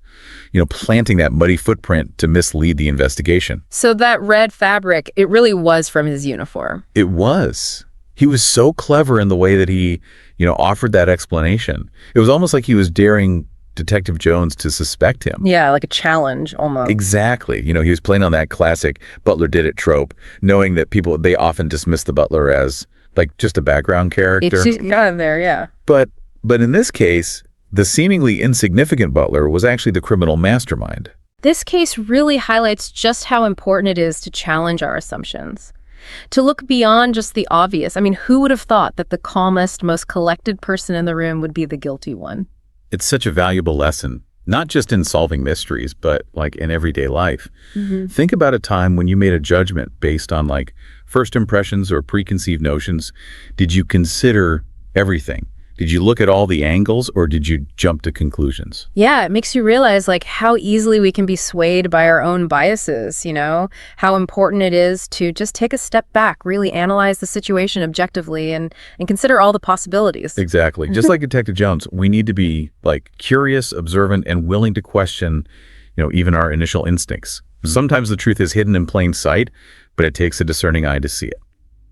planting that muddy footprint to mislead the investigation. So that red fabric, it really was from his uniform. It was. He was so clever in the way that he, offered that explanation. It was almost like he was daring Detective Jones to suspect him. Yeah, like a challenge almost. Exactly. He was playing on that classic butler did it trope, knowing that they often dismiss the butler as just a background character. It's just got him there, yeah. But in this case, the seemingly insignificant butler was actually the criminal mastermind. This case really highlights just how important it is to challenge our assumptions. To look beyond just the obvious. Who would have thought that the calmest, most collected person in the room would be the guilty one? It's such a valuable lesson, not just in solving mysteries, but in everyday life. Mm-hmm. Think about a time when you made a judgment based on first impressions or preconceived notions. Did you consider everything? Did you look at all the angles, or did you jump to conclusions? Yeah, it makes you realize how easily we can be swayed by our own biases, how important it is to just take a step back, really analyze the situation objectively and consider all the possibilities. Exactly. Just like Detective Jones, we need to be curious, observant, and willing to question, even our initial instincts. Mm-hmm. Sometimes the truth is hidden in plain sight, but it takes a discerning eye to see it.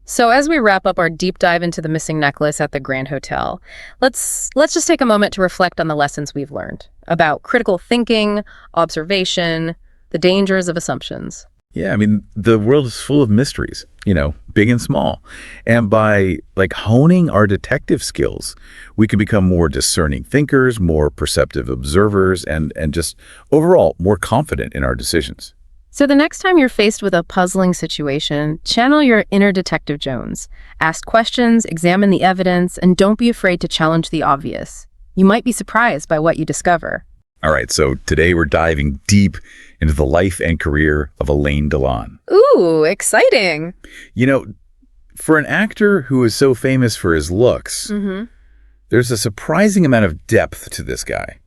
So as we wrap up our deep dive into the missing necklace at the Grand Hotel, let's just take a moment to reflect on the lessons we've learned about critical thinking, observation, the dangers of assumptions. Yeah, the world is full of mysteries, big and small. And by honing our detective skills, we can become more discerning thinkers, more perceptive observers, and just overall more confident in our decisions. So the next time you're faced with a puzzling situation, channel your inner Detective Jones. Ask questions, examine the evidence, and don't be afraid to challenge the obvious. You might be surprised by what you discover. All right, so today we're diving deep into the life and career of Alain Delon. Ooh, exciting. For an actor who is so famous for his looks, there's a surprising amount of depth to this guy.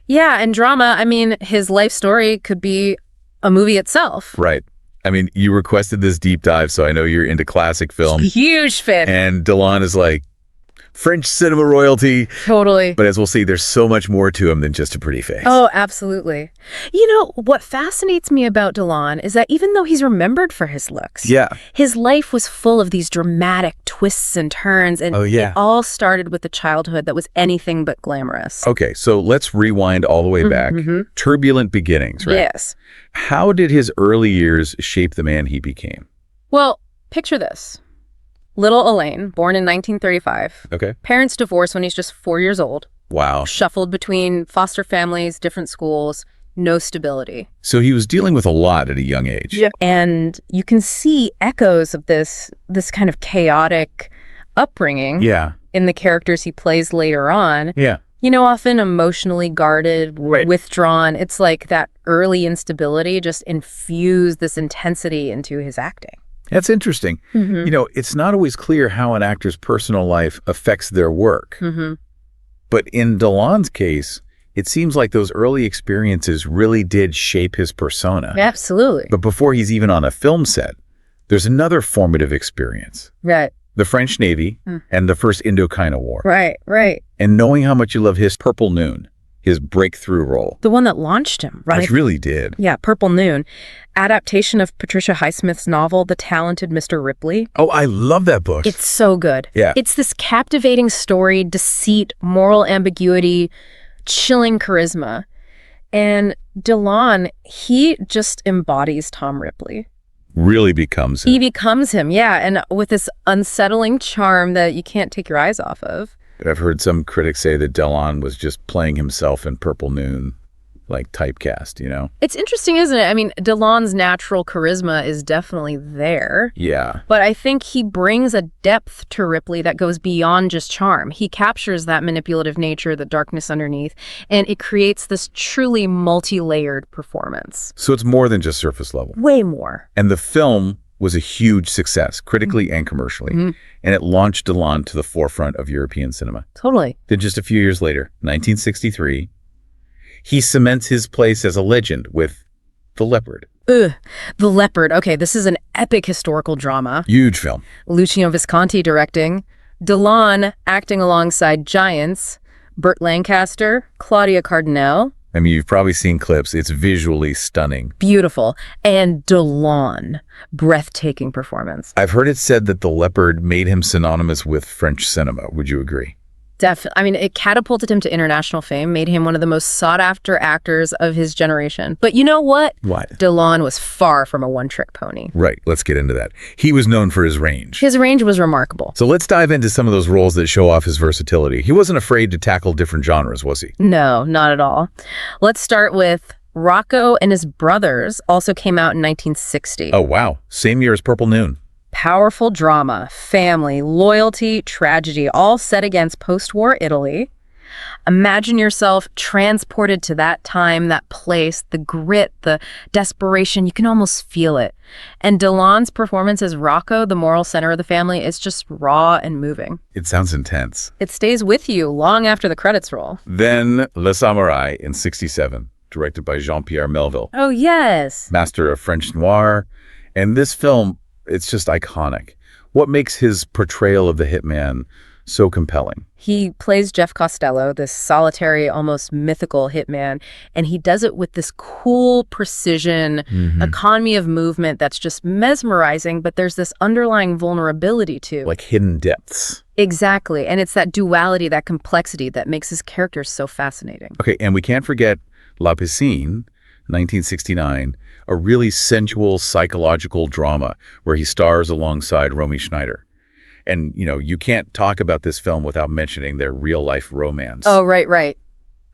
Yeah, and drama, I mean, his life story could be a movie itself. Right. I mean, you requested this deep dive, so I know you're into classic film. Huge fan. And Delon is like French cinema royalty. Totally. But as we'll see, there's so much more to him than just a pretty face. Oh, absolutely. You know, what fascinates me about Delon is that even though he's remembered for his looks, his life was full of these dramatic twists and turns, and it all started with a childhood that was anything but glamorous. Okay, so let's rewind all the way back. Turbulent beginnings, right? Yes. How did his early years shape the man he became? Well, picture this. Little Alain, born in 1935. Okay. Parents divorced when he's just 4 years old. Wow. Shuffled between foster families, different schools, no stability. So he was dealing with a lot at a young age. Yeah. And you can see echoes of this kind of chaotic upbringing in the characters he plays later on. Yeah. You know, often emotionally guarded, withdrawn. It's like that early instability just infused this intensity into his acting. That's interesting. You know, it's not always clear how an actor's personal life affects their work. But in Delon's case, it seems like those early experiences really did shape his persona. Absolutely. But before he's even on a film set, there's another formative experience. Right. The French Navy and the First Indochina War. Right. And knowing how much you love his Purple Noon, his breakthrough role. The one that launched him, right? Which really did. Yeah, Purple Noon. Adaptation of Patricia Highsmith's novel, The Talented Mr. Ripley. Oh, I love that book. It's so good. Yeah. It's this captivating story, deceit, moral ambiguity, chilling charisma. And Delon, he just embodies Tom Ripley. Really becomes him. He becomes him, yeah, and with this unsettling charm that you can't take your eyes off of. I've heard some critics say that Delon was just playing himself in Purple Noon, like typecast, you know? It's interesting, isn't it? I mean, Delon's natural charisma is definitely there. Yeah. But I think he brings a depth to Ripley that goes beyond just charm. He captures that manipulative nature, the darkness underneath, and it creates this truly multi-layered performance. So it's more than just surface level. Way more. And the film was a huge success, critically and commercially, and it launched Delon to the forefront of European cinema. Totally. Then just a few years later, 1963, he cements his place as a legend with The Leopard. The Leopard. Okay, this is an epic historical drama. Huge film. Lucio Visconti directing. Delon acting alongside giants. Burt Lancaster, Claudia Cardinale. I mean, you've probably seen clips. It's visually stunning. Beautiful. And Delon, breathtaking performance. I've heard it said that The Leopard made him synonymous with French cinema. Would you agree? Definitely. I mean, it catapulted him to international fame, made him one of the most sought-after actors of his generation. But you know what? What? Delon was far from a one-trick pony. Right. Let's get into that. He was known for his range. His range was remarkable. So let's dive into some of those roles that show off his versatility. He wasn't afraid to tackle different genres, was he? No, not at all. Let's start with Rocco and His Brothers, also came out in 1960. Oh, wow. Same year as Purple Noon. Powerful drama, family, loyalty, tragedy, all set against post-war Italy. Imagine yourself transported to that time, that place, the grit, the desperation. You can almost feel it. And Delon's performance as Rocco, the moral center of the family, is just raw and moving. It sounds intense. It stays with you long after the credits roll. Then Le Samouraï in 1967, directed by Jean-Pierre Melville. Oh, yes. Master of French noir. And this film, it's just iconic. What makes his portrayal of the hitman so compelling? He plays Jeff Costello, this solitary, almost mythical hitman, and he does it with this cool precision, economy of movement that's just mesmerizing, but there's this underlying vulnerability too. Like hidden depths. Exactly, and it's that duality, that complexity that makes his characters so fascinating. Okay, and we can't forget La Piscine, 1969, a really sensual psychological drama where he stars alongside Romy Schneider. And, you know, you can't talk about this film without mentioning their real-life romance. Oh, right.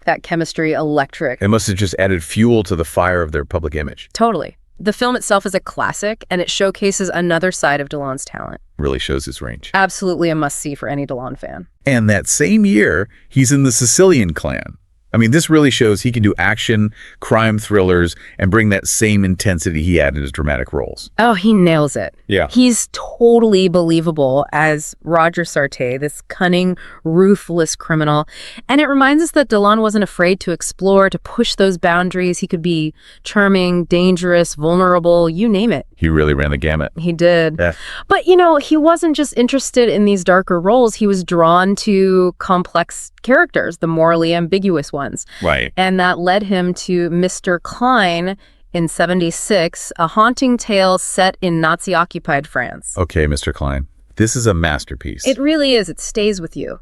That chemistry, electric. It must have just added fuel to the fire of their public image. Totally. The film itself is a classic, and it showcases another side of Delon's talent. Really shows his range. Absolutely a must-see for any Delon fan. And that same year, he's in The Sicilian Clan, I mean, this really shows he can do action, crime thrillers, and bring that same intensity he had in his dramatic roles. Oh, he nails it. Yeah. He's totally believable as Roger Sartre, this cunning, ruthless criminal. And it reminds us that Delon wasn't afraid to explore, to push those boundaries. He could be charming, dangerous, vulnerable, you name it. He really ran the gamut. He did. Yeah. But, he wasn't just interested in these darker roles. He was drawn to complex characters, the morally ambiguous ones. Right. And that led him to Mr. Klein in 1976, a haunting tale set in Nazi-occupied France. Okay, Mr. Klein. This is a masterpiece. It really is. It stays with you.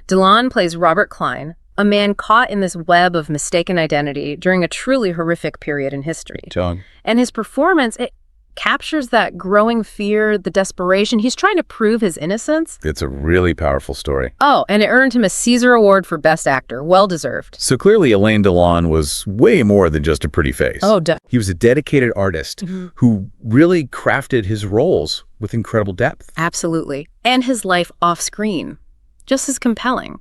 Delon plays Robert Klein, a man caught in this web of mistaken identity during a truly horrific period in history. John. And his performance, it captures that growing fear, the desperation. He's trying to prove his innocence. It's a really powerful story. Oh, and it earned him a Caesar Award for Best Actor. Well-deserved. So clearly Alain Delon was way more than just a pretty face. Oh, he was a dedicated artist who really crafted his roles with incredible depth. Absolutely. And his life off-screen, just as compelling.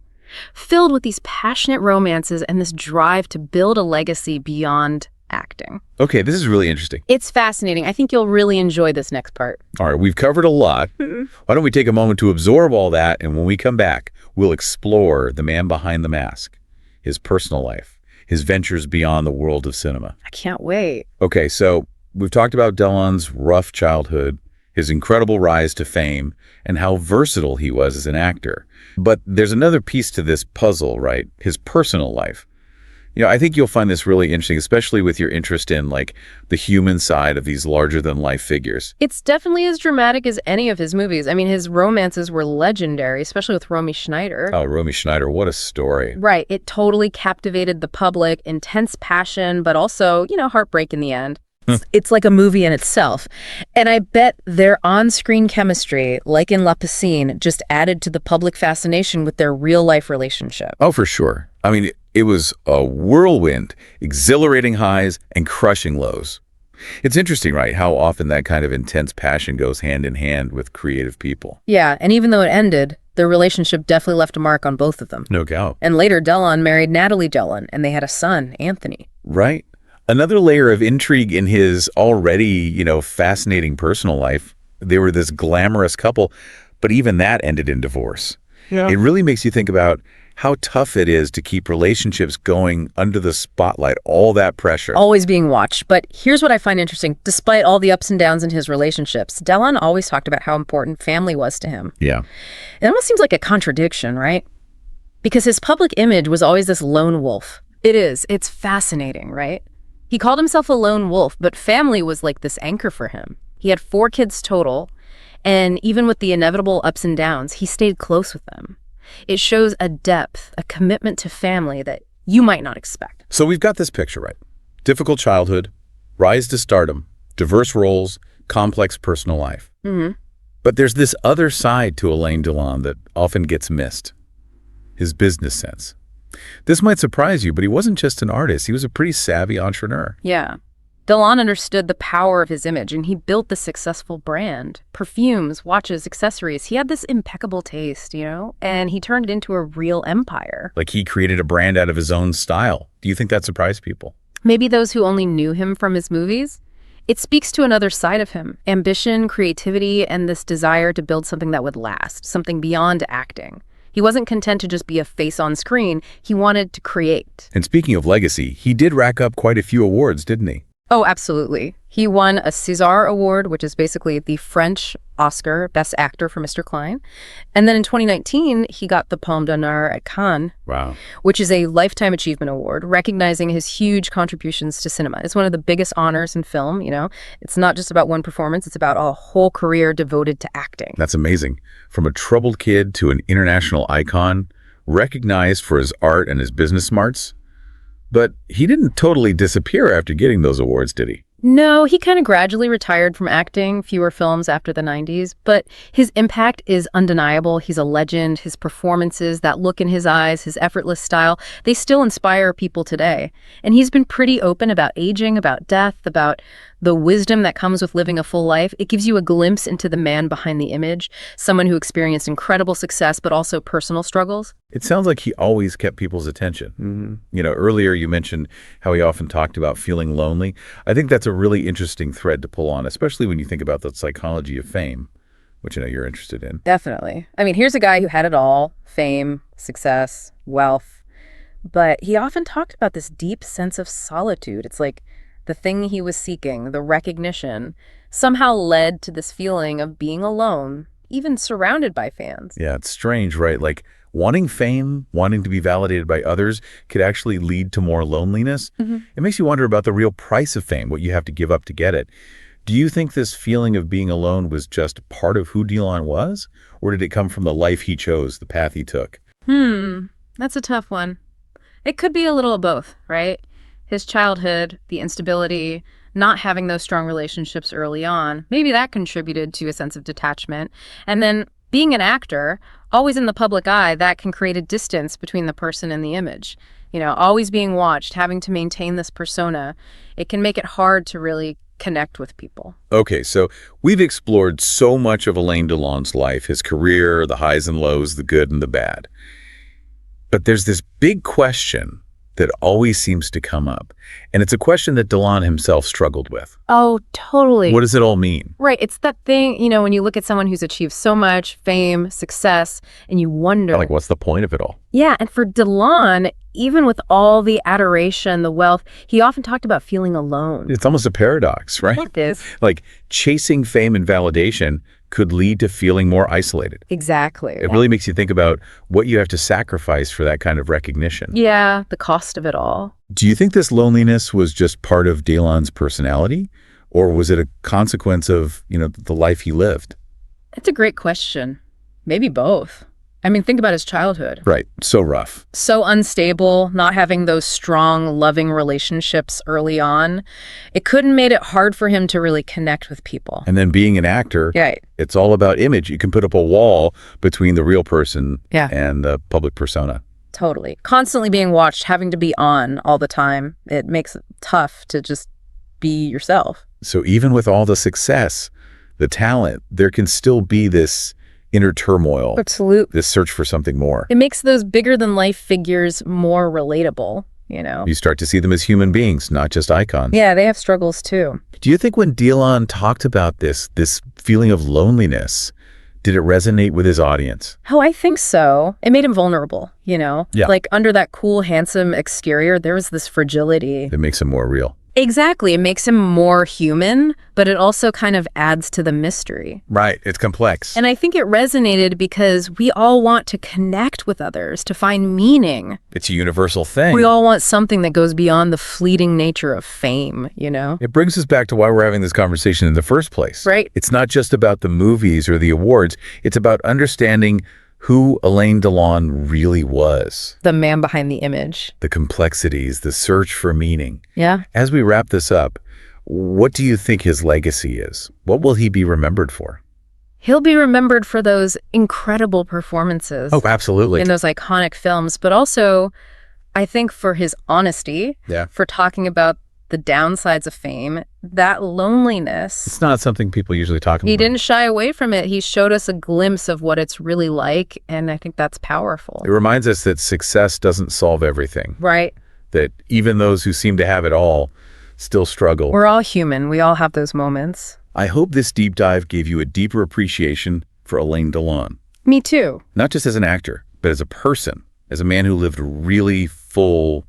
Filled with these passionate romances and this drive to build a legacy beyond acting. Okay, this is really interesting. It's fascinating. I think you'll really enjoy this next part. All right, we've covered a lot. Why don't we take a moment to absorb all that, and when we come back, we'll explore the man behind the mask, his personal life, his ventures beyond the world of cinema. I can't wait. Okay, so we've talked about Delon's rough childhood, his incredible rise to fame, and how versatile he was as an actor. But there's another piece to this puzzle, right? His personal life. I think you'll find this really interesting, especially with your interest in, the human side of these larger-than-life figures. It's definitely as dramatic as any of his movies. I mean, his romances were legendary, especially with Romy Schneider. Oh, Romy Schneider, what a story. Right. It totally captivated the public, intense passion, but also, heartbreak in the end. It's like a movie in itself. And I bet their on-screen chemistry, like in La Piscine, just added to the public fascination with their real-life relationship. Oh, for sure. I mean, it was a whirlwind, exhilarating highs and crushing lows. It's interesting, right, how often that kind of intense passion goes hand in hand with creative people. Yeah, and even though it ended, their relationship definitely left a mark on both of them. No doubt. And later, Delon married Natalie Delon, and they had a son, Anthony. Right. Another layer of intrigue in his already, fascinating personal life. They were this glamorous couple, but even that ended in divorce. Yeah. It really makes you think about how tough it is to keep relationships going under the spotlight, all that pressure. Always being watched. But here's what I find interesting. Despite all the ups and downs in his relationships, Delon always talked about how important family was to him. Yeah. It almost seems like a contradiction, right? Because his public image was always this lone wolf. It is. It's fascinating, right? He called himself a lone wolf, but family was like this anchor for him. He had 4 kids total, and even with the inevitable ups and downs, he stayed close with them. It shows a depth, a commitment to family that you might not expect. So we've got this picture, right? Difficult childhood, rise to stardom, diverse roles, complex personal life. But there's this other side to Alain Delon that often gets missed. His business sense. This might surprise you, but he wasn't just an artist. He was a pretty savvy entrepreneur. Yeah. Delon understood the power of his image, and he built the successful brand. Perfumes, watches, accessories. He had this impeccable taste, and he turned it into a real empire. Like he created a brand out of his own style. Do you think that surprised people? Maybe those who only knew him from his movies? It speaks to another side of him. Ambition, creativity, and this desire to build something that would last, something beyond acting. He wasn't content to just be a face on screen. He wanted to create. And speaking of legacy, he did rack up quite a few awards, didn't he? Oh, absolutely. He won a César Award, which is basically the French Oscar, Best Actor for Mr. Klein. And then in 2019, he got the Palme d'Honneur at Cannes, wow, which is a Lifetime Achievement Award, recognizing his huge contributions to cinema. It's one of the biggest honors in film, It's not just about one performance. It's about a whole career devoted to acting. That's amazing. From a troubled kid to an international icon, recognized for his art and his business smarts. But he didn't totally disappear after getting those awards, did he? No, he kind of gradually retired from acting, fewer films after the 90s, but his impact is undeniable. He's a legend. His performances, that look in his eyes, his effortless style, they still inspire people today. And he's been pretty open about aging, about death, about the wisdom that comes with living a full life. It gives you a glimpse into the man behind the image, someone who experienced incredible success, but also personal struggles. It sounds like he always kept people's attention. Earlier you mentioned how he often talked about feeling lonely. I think that's a really interesting thread to pull on, especially when you think about the psychology of fame, which I know you're interested in. Definitely. I mean, here's a guy who had it all: fame, success, wealth. But he often talked about this deep sense of solitude. It's like the thing he was seeking, the recognition, somehow led to this feeling of being alone, even surrounded by fans. Yeah, it's strange, right? Like wanting fame, wanting to be validated by others could actually lead to more loneliness. It makes you wonder about the real price of fame, what you have to give up to get it. Do you think this feeling of being alone was just part of who Delon was? Or did it come from the life he chose, the path he took? That's a tough one. It could be a little of both, right? His childhood, the instability, not having those strong relationships early on, maybe that contributed to a sense of detachment. And then being an actor, always in the public eye, that can create a distance between the person and the image. Always being watched, having to maintain this persona, it can make it hard to really connect with people. Okay, so we've explored so much of Alain Delon's life, his career, the highs and lows, the good and the bad. But there's this big question that always seems to come up. And it's a question that Delon himself struggled with. Oh, totally. What does it all mean? Right. It's that thing, when you look at someone who's achieved so much fame, success, and you wonder, Like, what's the point of it all? Yeah. And for Delon, even with all the adoration, the wealth, he often talked about feeling alone. It's almost a paradox, right? It is. Like chasing fame and validation could lead to feeling more isolated. Exactly. It really makes you think about what you have to sacrifice for that kind of recognition. Yeah, the cost of it all. Do you think this loneliness was just part of Delon's personality, or was it a consequence of, the life he lived? It's a great question. Maybe both. I mean, think about his childhood. Right. So rough. So unstable, not having those strong, loving relationships early on. It couldn't made it hard for him to really connect with people. And then being an actor, Right. It's all about image. You can put up a wall between the real person Yeah. and the public persona. Totally. Constantly being watched, having to be on all the time. It makes it tough to just be yourself. So even with all the success, the talent, there can still be this inner turmoil, Absolutely. this search for something more. It makes those bigger-than-life figures more relatable, You start to see them as human beings, not just icons. Yeah, they have struggles too. Do you think when Delon talked about this feeling of loneliness, did it resonate with his audience? Oh, I think so. It made him vulnerable, Yeah. Like under that cool, handsome exterior, there was this fragility. It makes him more real. Exactly. It makes him more human, but it also kind of adds to the mystery. Right. It's complex. And I think it resonated because we all want to connect with others, to find meaning. It's a universal thing. We all want something that goes beyond the fleeting nature of fame, It brings us back to why we're having this conversation in the first place. Right. It's not just about the movies or the awards. It's about understanding who Alain Delon really was. The man behind the image. The complexities, the search for meaning. Yeah. As we wrap this up, what do you think his legacy is? What will he be remembered for? He'll be remembered for those incredible performances. Oh, absolutely. In those iconic films, but also, I think for his honesty, Yeah. for talking about the downsides of fame, that loneliness. It's not something people usually talk about. He didn't shy away from it. He showed us a glimpse of what it's really like, and I think that's powerful. It reminds us that success doesn't solve everything. Right. That even those who seem to have it all still struggle. We're all human. We all have those moments. I hope this deep dive gave you a deeper appreciation for Alain Delon. Me too. Not just as an actor, but as a person, as a man who lived a really full,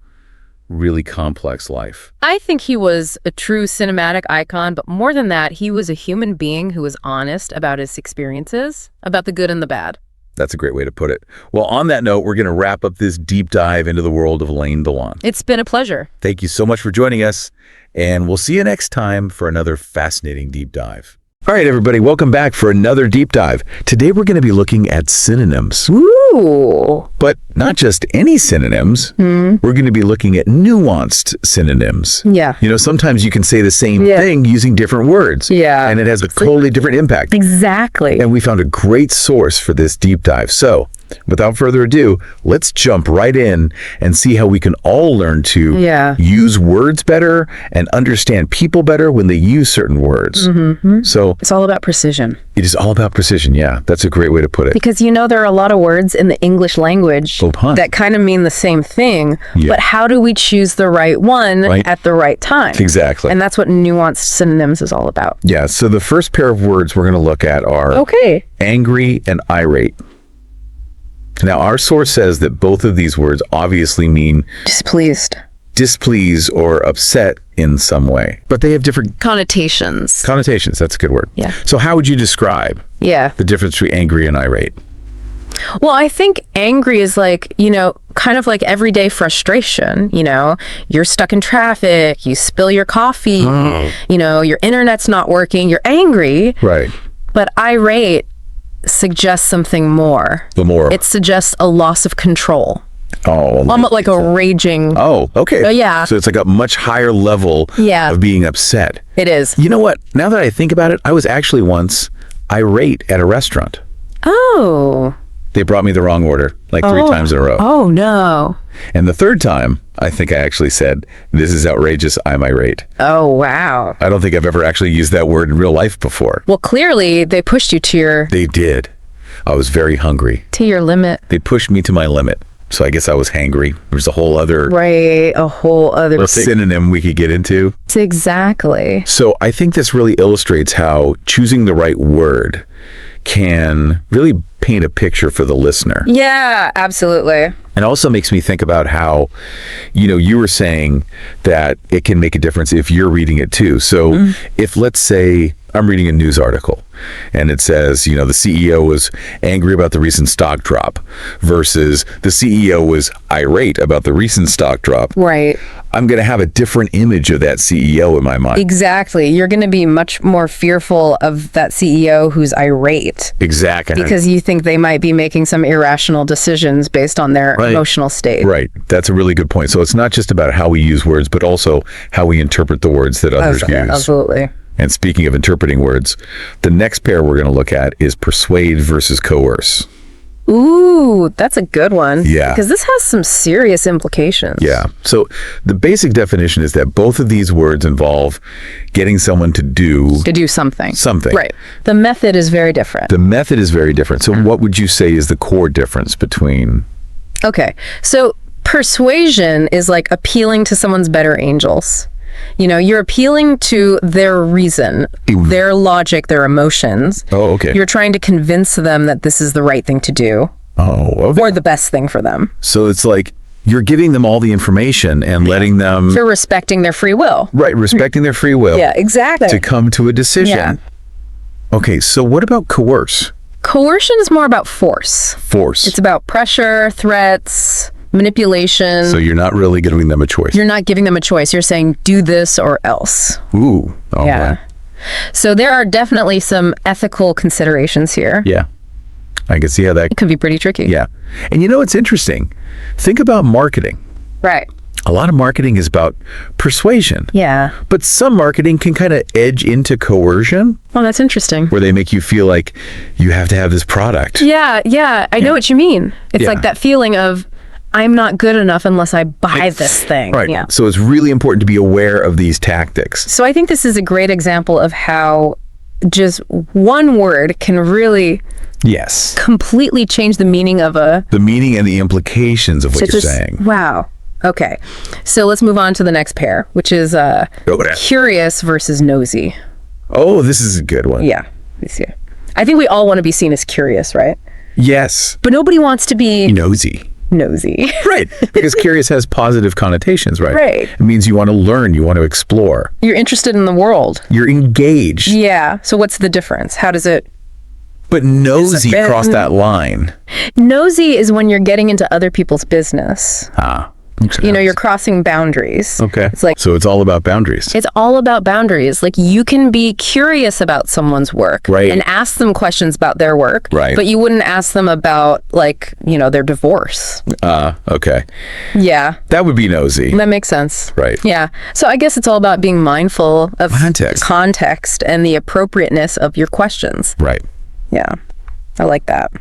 really complex life. I think he was a true cinematic icon, but more than that, he was a human being who was honest about his experiences, about the good and the bad. That's a great way to put it. Well, on that note, we're going to wrap up this deep dive into the world of Alain Delon. It's been a pleasure. Thank you so much for joining us, and we'll see you next time for another fascinating deep dive. All right, everybody, welcome back for another deep dive. Today we're going to be looking at synonyms. Ooh. But not just any synonyms. We're going to be looking at nuanced synonyms. Yeah. You know, sometimes you can say the same thing using different words. Yeah. And it has a totally different impact. Exactly. And we found a great source for this deep dive. So, without further ado, let's jump right in and see how we can all learn to use words better and understand people better when they use certain words. So it's all about precision. it is all about precision. Yeah, that's a great way to put it. Because you know there are a lot of words in the English language that kind of mean the same thing, but how do we choose the right one at the right time? Exactly. And that's what nuanced synonyms is all about. Yeah, so the first pair of words we're going to look at are angry and irate. Now, our source says that both of these words obviously mean displeased or upset in some way, but they have different connotations. Connotations, that's a good word. Yeah. So how would you describe the difference between angry and irate? Well, I think angry is like, you know, kind of like everyday frustration. You know, you're stuck in traffic, you spill your coffee, you know, your internet's not working, you're angry. Right. But irate suggests something more. It suggests a loss of control. Almost like a raging. Okay. Yeah. So it's like a much higher level of being upset. It is. You know what? Now that I think about it, I was actually once irate at a restaurant. Oh. They brought me the wrong order like 3 times in a row. Oh, no. And the third time, I think I actually said, "This is outrageous, I'm irate." Oh, wow. I don't think I've ever actually used that word in real life before. Well, clearly, they pushed you to your... They did. I was very hungry. To your limit. They pushed me to my limit. So I guess I was hangry. There's a whole other... Right, a whole other... synonym we could get into. Exactly. So I think this really illustrates how choosing the right word can really paint a picture for the listener. Yeah, absolutely. It also makes me think about how, you know, you were saying that it can make a difference if you're reading it too. So if, let's say, I'm reading a news article and it says, you know, the CEO was angry about the recent stock drop versus the CEO was irate about the recent stock drop. Right. I'm going to have a different image of that CEO in my mind. Exactly. You're going to be much more fearful of that CEO who's irate. Exactly. Because you think they might be making some irrational decisions based on their emotional state. Right. That's a really good point. So it's not just about how we use words, but also how we interpret the words that others use. Absolutely. And speaking of interpreting words, the next pair we're going to look at is persuade versus coerce. Ooh, that's a good one. Yeah. Because this has some serious implications. Yeah. So the basic definition is that both of these words involve getting someone to do something. Right. The method is very different. The method is very different. So what would you say is the core difference between... Okay. So persuasion is like appealing to someone's better angels. You know, you're appealing to their reason, their logic, their emotions. Oh, okay. You're trying to convince them that this is the right thing to do. Oh, okay. Or the best thing for them. So it's like you're giving them all the information and letting them... You're respecting their free will. Right, respecting their free will. Yeah, exactly. To come to a decision. Yeah. Okay, so what about coerce? Coercion is more about force. Force. It's about pressure, threats, manipulation. So you're not really giving them a choice. You're not giving them a choice. You're saying, do this or else. Ooh. All right. So there are definitely some ethical considerations here. Yeah. I can see how that... It can be pretty tricky. Yeah. And you know, it's interesting. Think about marketing. Right. A lot of marketing is about persuasion. Yeah. But some marketing can kind of edge into coercion. Oh, that's interesting. Where they make you feel like you have to have this product. Yeah. I know what you mean. It's like that feeling of, I'm not good enough unless I buy this thing. Right. Yeah. So it's really important to be aware of these tactics. So I think this is a great example of how just one word can really completely change the meaning of the meaning and the implications of what you're saying. Wow. Okay. So let's move on to the next pair, which is curious versus nosy. Oh, this is a good one. Yeah. I think we all want to be seen as curious, right? Yes. But nobody wants to be nosy. Right. Because curious has positive connotations, right? Right. It means you want to learn, you want to explore. You're interested in the world. You're engaged. Yeah. So what's the difference? How does it... But nosy crossed that line. Nosy is when you're getting into other people's business. You're crossing boundaries. Okay. It's like, so it's all about boundaries. it's all about boundaries. Like, you can be curious about someone's work and ask them questions about their work, but you wouldn't ask them about, like, their divorce. Okay. Yeah. That would be nosy. That makes sense. Right. Yeah. So I guess it's all about being mindful of context and the appropriateness of your questions. Right. Yeah. I like that.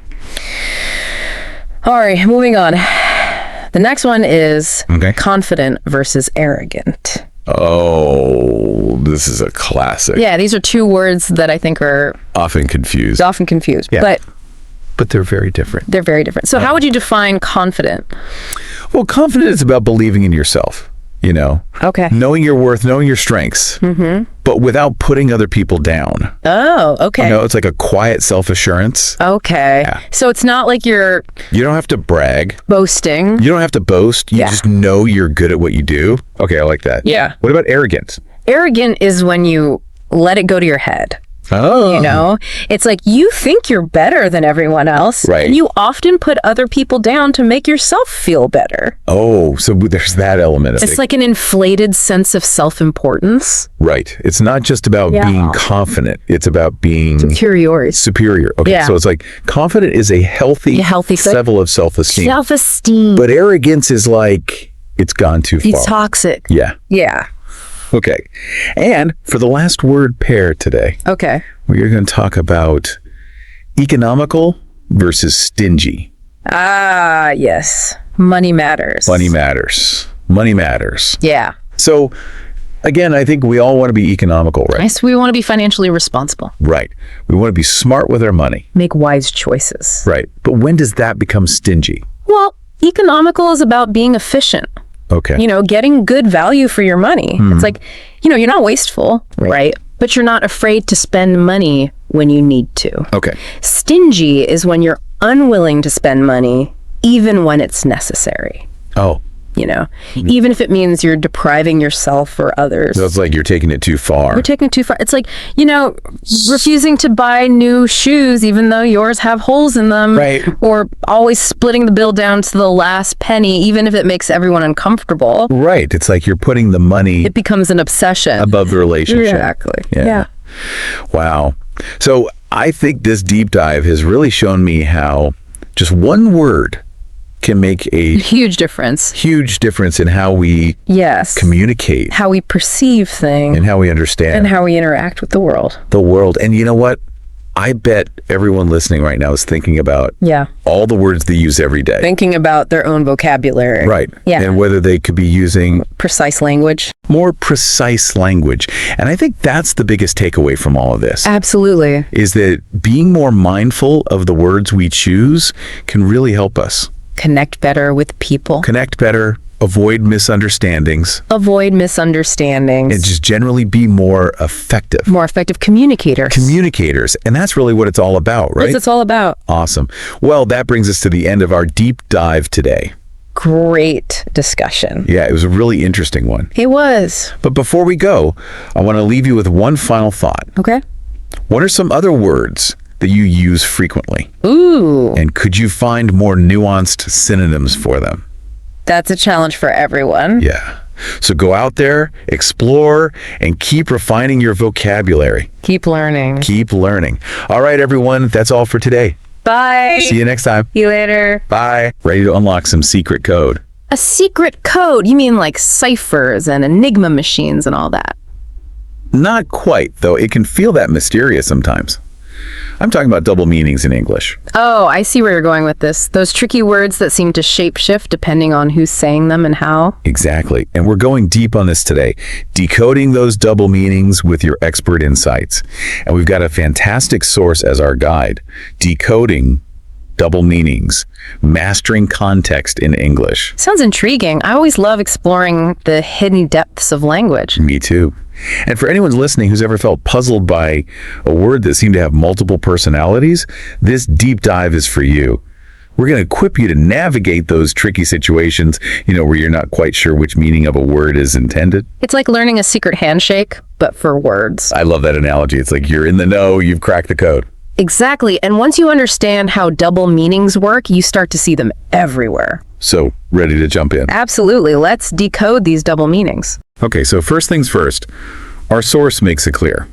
All right, moving on. The next one is confident versus arrogant. Oh, this is a classic. Yeah, these are two words that I think are often confused. Yeah. But they're very different. They're very different. So how would you define confident? Well, confident is about believing in yourself, Okay. knowing your worth, knowing your strengths, but without putting other people down. Oh, okay. It's like a quiet self-assurance. Okay. Yeah. So it's not like you're You don't have to brag. boasting. You don't have to boast. You just know you're good at what you do. Okay, I like that. Yeah. What about arrogant? Arrogant is when you let it go to your head. Oh. It's like you think you're better than everyone else. Right. And you often put other people down to make yourself feel better. Oh, so there's that element of it. It's like an inflated sense of self-importance. Right. It's not just about being confident. It's about being superior. Okay. Yeah. So it's like confident is a healthy level of self-esteem. Self-esteem. But arrogance is like it's gone too far. It's toxic. Yeah. Yeah. Okay. And for the last word pair today, Okay. we're going to talk about economical versus stingy. Ah, yes. Money matters. Money matters. Money matters. Yeah. So, again, I think we all want to be economical, right? Yes, we want to be financially responsible. Right. We want to be smart with our money. Make wise choices. Right. But when does that become stingy? Well, economical is about being efficient. Okay. Getting good value for your money. It's like, you're not wasteful, right? But you're not afraid to spend money when you need to. Okay. Stingy is when you're unwilling to spend money even when it's necessary. Oh. Even if it means you're depriving yourself or others. So it's like you're taking it too far. You're taking it too far. It's like, refusing to buy new shoes even though yours have holes in them. Right. Or always splitting the bill down to the last penny, even if it makes everyone uncomfortable. Right. It's like you're putting the money It becomes an obsession. above the relationship. Exactly. Yeah. Wow. So I think this deep dive has really shown me how just one word can make a huge difference in how we communicate, how we perceive things, and how we understand, and how we interact with the world. And you know what? I bet everyone listening right now is thinking about all the words they use every day. Thinking about their own vocabulary. Right. Yeah. And whether they could be using more precise language. And I think that's the biggest takeaway from all of this. Absolutely. Is that being more mindful of the words we choose can really help us. Connect better with people. Connect better. Avoid misunderstandings. And just generally be more effective. More effective communicators. And that's really what it's all about, right? That's what it's all about. Awesome. Well, that brings us to the end of our deep dive today. Great discussion. Yeah, it was a really interesting one. It was. But before we go, I want to leave you with one final thought. Okay. What are some other words that you use frequently? Ooh. And could you find more nuanced synonyms for them? That's a challenge for everyone. Yeah. So go out there, explore, and keep refining your vocabulary. Keep learning. All right, everyone. That's all for today. Bye. See you next time. See you later. Bye. Ready to unlock some secret code. A secret code? You mean like ciphers and enigma machines and all that? Not quite, though. It can feel that mysterious sometimes. I'm talking about double meanings in English. Oh, I see where you're going with this. Those tricky words that seem to shapeshift depending on who's saying them and how. Exactly. And we're going deep on this today, decoding those double meanings with your expert insights. And we've got a fantastic source as our guide, Decoding Double Meanings, Mastering Context in English. Sounds intriguing. I always love exploring the hidden depths of language. Me too. And for anyone listening who's ever felt puzzled by a word that seemed to have multiple personalities, this deep dive is for you. We're going to equip you to navigate those tricky situations, where you're not quite sure which meaning of a word is intended. It's like learning a secret handshake, but for words. I love that analogy. It's like you're in the know, you've cracked the code. Exactly. And once you understand how double meanings work, you start to see them everywhere. So, ready to jump in? Absolutely. Let's decode these double meanings. Okay, so first things first, our source makes it clear.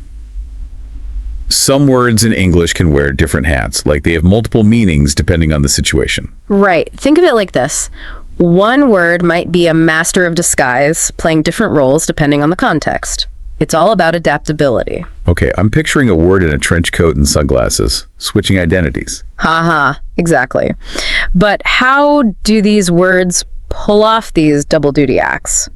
Some words in English can wear different hats, like they have multiple meanings depending on the situation. Right. Think of it like this. One word might be a master of disguise, playing different roles depending on the context. It's all about adaptability. Okay, I'm picturing a word in a trench coat and sunglasses, switching identities. Haha, exactly. But how do these words pull off these double duty acts?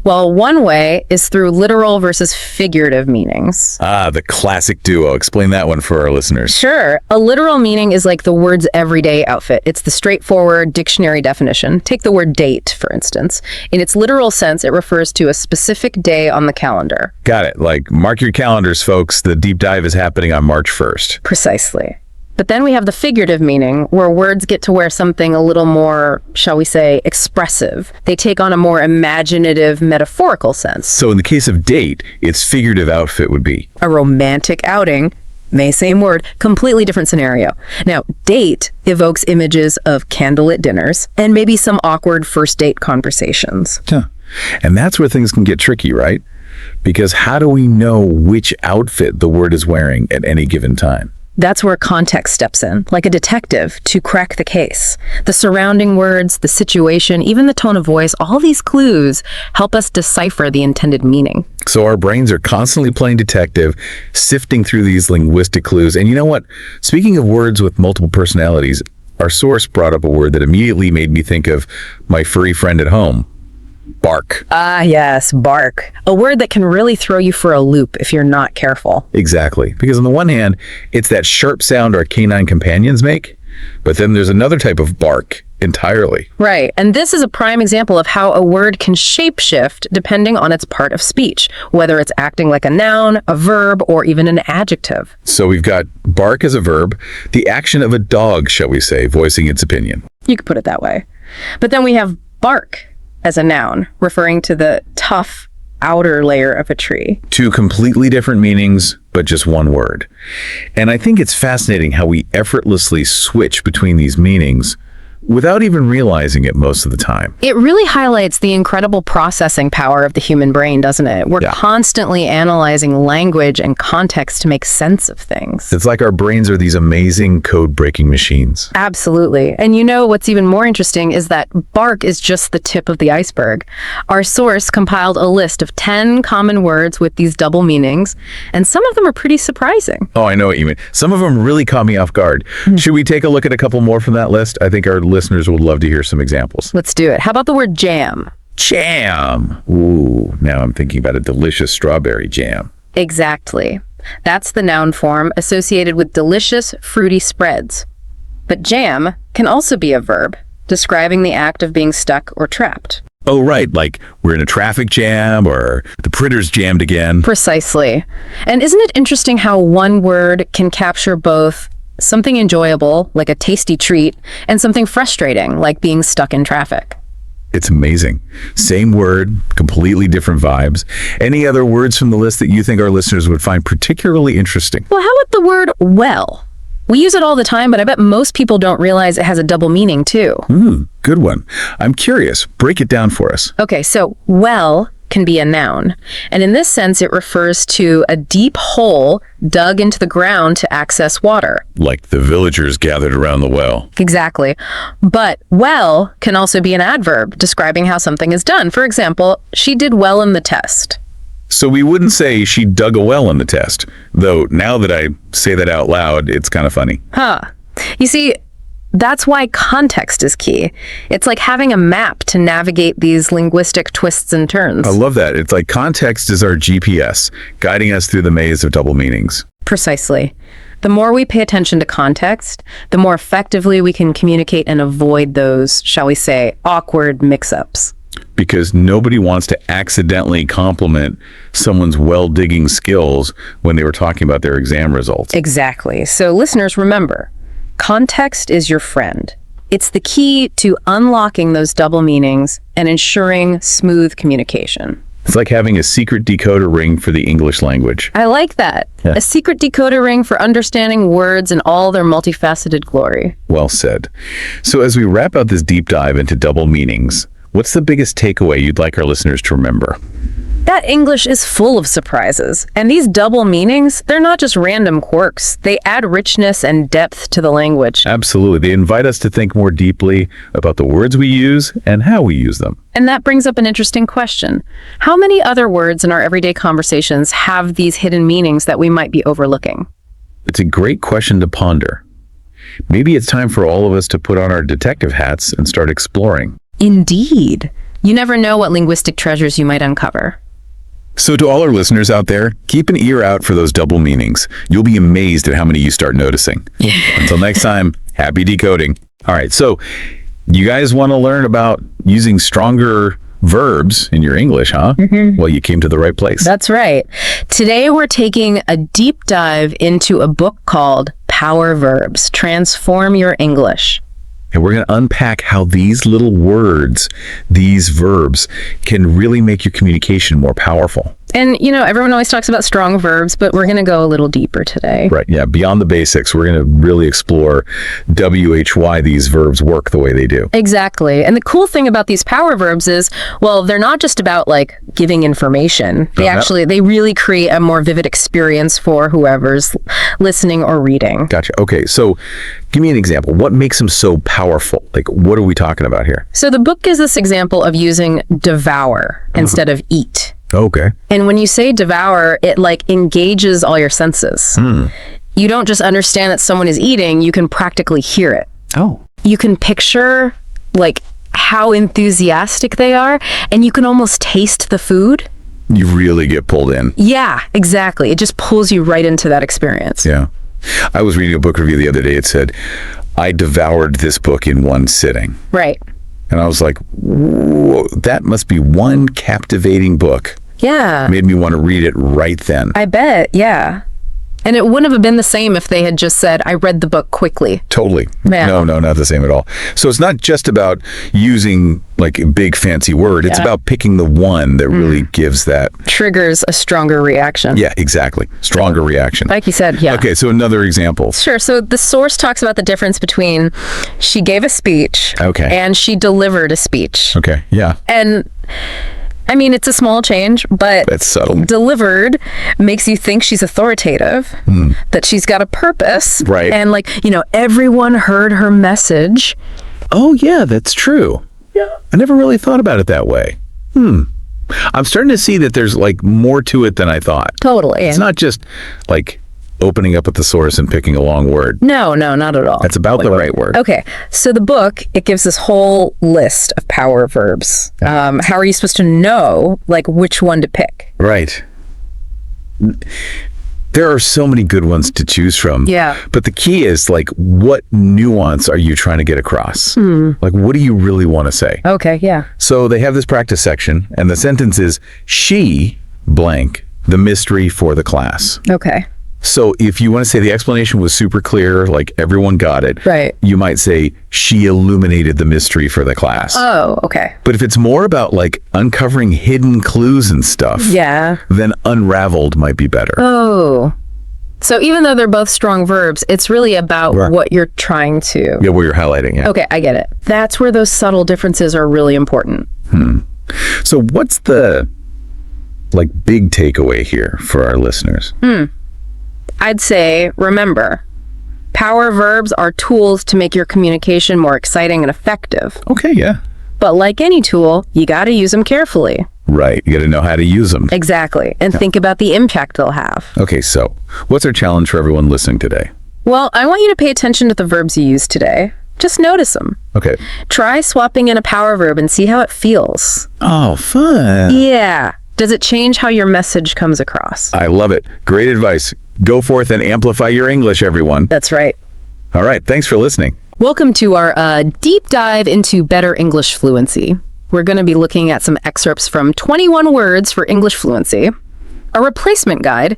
Well, one way is through literal versus figurative meanings. Ah, the classic duo. Explain that one for our listeners. Sure. A literal meaning is like the word's everyday outfit. It's the straightforward dictionary definition. Take the word date, for instance. In its literal sense, it refers to a specific day on the calendar. Got it. Like, mark your calendars, folks. The deep dive is happening on March 1st. Precisely. But then we have the figurative meaning, where words get to wear something a little more, shall we say, expressive. They take on a more imaginative, metaphorical sense. So in the case of date, its figurative outfit would be a romantic outing. Same word, completely different scenario. Now, date evokes images of candlelit dinners and maybe some awkward first date conversations. And that's where things can get tricky, right? Because how do we know which outfit the word is wearing at any given time? That's where context steps in, like a detective, to crack the case. The surrounding words, the situation, even the tone of voice, all these clues help us decipher the intended meaning. So our brains are constantly playing detective, sifting through these linguistic clues. And you know what? Speaking of words with multiple personalities, our source brought up a word that immediately made me think of my furry friend at home. Bark. Ah, yes, bark. A word that can really throw you for a loop if you're not careful. Exactly. Because on the one hand, it's that sharp sound our canine companions make, but then there's another type of bark entirely. Right. And this is a prime example of how a word can shapeshift depending on its part of speech, whether it's acting like a noun, a verb, or even an adjective. So we've got bark as a verb, the action of a dog, shall we say, voicing its opinion. You could put it that way. But then we have bark as a noun, referring to the tough outer layer of a tree. Two completely different meanings, but just one word. And I think it's fascinating how we effortlessly switch between these meanings without even realizing it most of the time. It really highlights the incredible processing power of the human brain, doesn't it? We're constantly analyzing language and context to make sense of things. It's like our brains are these amazing code-breaking machines. Absolutely. And you know what's even more interesting is that bark is just the tip of the iceberg. Our source compiled a list of 10 common words with these double meanings, and some of them are pretty surprising. Oh, I know what you mean. Some of them really caught me off guard. Should we take a look at a couple more from that list? I think our listeners would love to hear some examples. Let's do it. How about the word jam? Jam. Ooh, now I'm thinking about a delicious strawberry jam. Exactly. That's the noun form associated with delicious, fruity spreads. But jam can also be a verb, describing the act of being stuck or trapped. Oh, right. Like we're in a traffic jam or the printer's jammed again. Precisely. And isn't it interesting how one word can capture both something enjoyable, like a tasty treat, and something frustrating, like being stuck in traffic? It's amazing. Same word, completely different vibes. Any other words from the list that you think our listeners would find particularly interesting? Well, how about the word well? We use it all the time, but I bet most people don't realize it has a double meaning too. Good one. I'm curious. Break it down for us. Okay, so well can be a noun. And in this sense, it refers to a deep hole dug into the ground to access water. Like the villagers gathered around the well. Exactly. But well can also be an adverb describing how something is done. For example, she did well in the test. So we wouldn't say she dug a well in the test, though now that I say that out loud, it's kind of funny. You see, that's why context is key. It's like having a map to navigate these linguistic twists and turns. I love that. It's like context is our GPS, guiding us through the maze of double meanings. Precisely. The more we pay attention to context, the more effectively we can communicate and avoid those, shall we say, awkward mix-ups. Because nobody wants to accidentally compliment someone's well-digging skills when they were talking about their exam results. Exactly. So listeners, remember, context is your friend. It's the key to unlocking those double meanings and ensuring smooth communication. It's like having a secret decoder ring for the English language. I like that. Yeah. A secret decoder ring for understanding words in all their multifaceted glory. Well said. So as we wrap out this deep dive into double meanings, what's the biggest takeaway you'd like our listeners to remember? That English is full of surprises, and these double meanings, they're not just random quirks. They add richness and depth to the language. Absolutely. They invite us to think more deeply about the words we use and how we use them. And that brings up an interesting question. How many other words in our everyday conversations have these hidden meanings that we might be overlooking? It's a great question to ponder. Maybe it's time for all of us to put on our detective hats and start exploring. Indeed. You never know what linguistic treasures you might uncover. So to all our listeners out there, keep an ear out for those double meanings. You'll be amazed at how many you start noticing. Until next time, happy decoding. All right, so you guys want to learn about using stronger verbs in your English, huh? Well, you came to the right place. That's right. Today we're taking a deep dive into a book called Power Verbs, Transform Your English. And we're going to unpack how these little words, these verbs, can really make your communication more powerful. And, everyone always talks about strong verbs, but we're going to go a little deeper today. Right, yeah, beyond the basics. We're going to really explore why these verbs work the way they do. Exactly. And the cool thing about these power verbs is, well, they're not just about, giving information. They really create a more vivid experience for whoever's listening or reading. Gotcha. Okay, so give me an example. What makes them so powerful? What are we talking about here? So the book gives this example of using devour instead of eat. Okay. And when you say devour, it engages all your senses. You don't just understand that someone is eating, you can practically hear it. Oh. You can picture how enthusiastic they are, and you can almost taste the food. You really get pulled in. Yeah, exactly. It just pulls you right into that experience. Yeah. I was reading a book review the other day. It said, I devoured this book in one sitting. Right. And I was like, whoa, that must be one captivating book. Yeah. Made me want to read it right then. I bet, yeah. And it wouldn't have been the same if they had just said, I read the book quickly. Totally. Yeah. No, not the same at all. So it's not just about using a big fancy word. It's about picking the one that really gives that. Triggers a stronger reaction. Yeah, exactly. Stronger reaction. Like you said, yeah. Okay, so another example. Sure. So the source talks about the difference between she gave a speech and she delivered a speech. Okay, yeah. And it's a small change, but that's subtle. Delivered makes you think she's authoritative, that she's got a purpose. Right. And everyone heard her message. Oh, yeah, that's true. Yeah. I never really thought about it that way. I'm starting to see that there's more to it than I thought. Totally. It's not just opening up at the source and picking a long word. No, not at all. That's about the right word. Okay, so the book, it gives this whole list of power verbs. How are you supposed to know, which one to pick? Right. There are so many good ones to choose from. Yeah. But the key is, what nuance are you trying to get across? What do you really want to say? Okay, yeah. So they have this practice section, and the sentence is, she blank the mystery for the class. Okay. So if you want to say the explanation was super clear, everyone got it, right, you might say, she illuminated the mystery for the class. Oh, okay. But if it's more about uncovering hidden clues and stuff, then unraveled might be better. Oh. So even though they're both strong verbs, it's really about what you're trying to... Yeah, what you're highlighting, yeah. Okay, I get it. That's where those subtle differences are really important. So what's the, big takeaway here for our listeners? I'd say, remember, power verbs are tools to make your communication more exciting and effective. Okay, yeah. But like any tool, you got to use them carefully. Right, you got to know how to use them. Exactly, and think about the impact they'll have. Okay, so what's our challenge for everyone listening today? Well, I want you to pay attention to the verbs you use today. Just notice them. Okay. Try swapping in a power verb and see how it feels. Oh, fun. Yeah. Does it change how your message comes across? I love it. Great advice. Go forth and amplify your English, everyone. That's right. All right. Thanks for listening. Welcome to our deep dive into better English fluency. We're going to be looking at some excerpts from 21 Words for English Fluency, a replacement guide,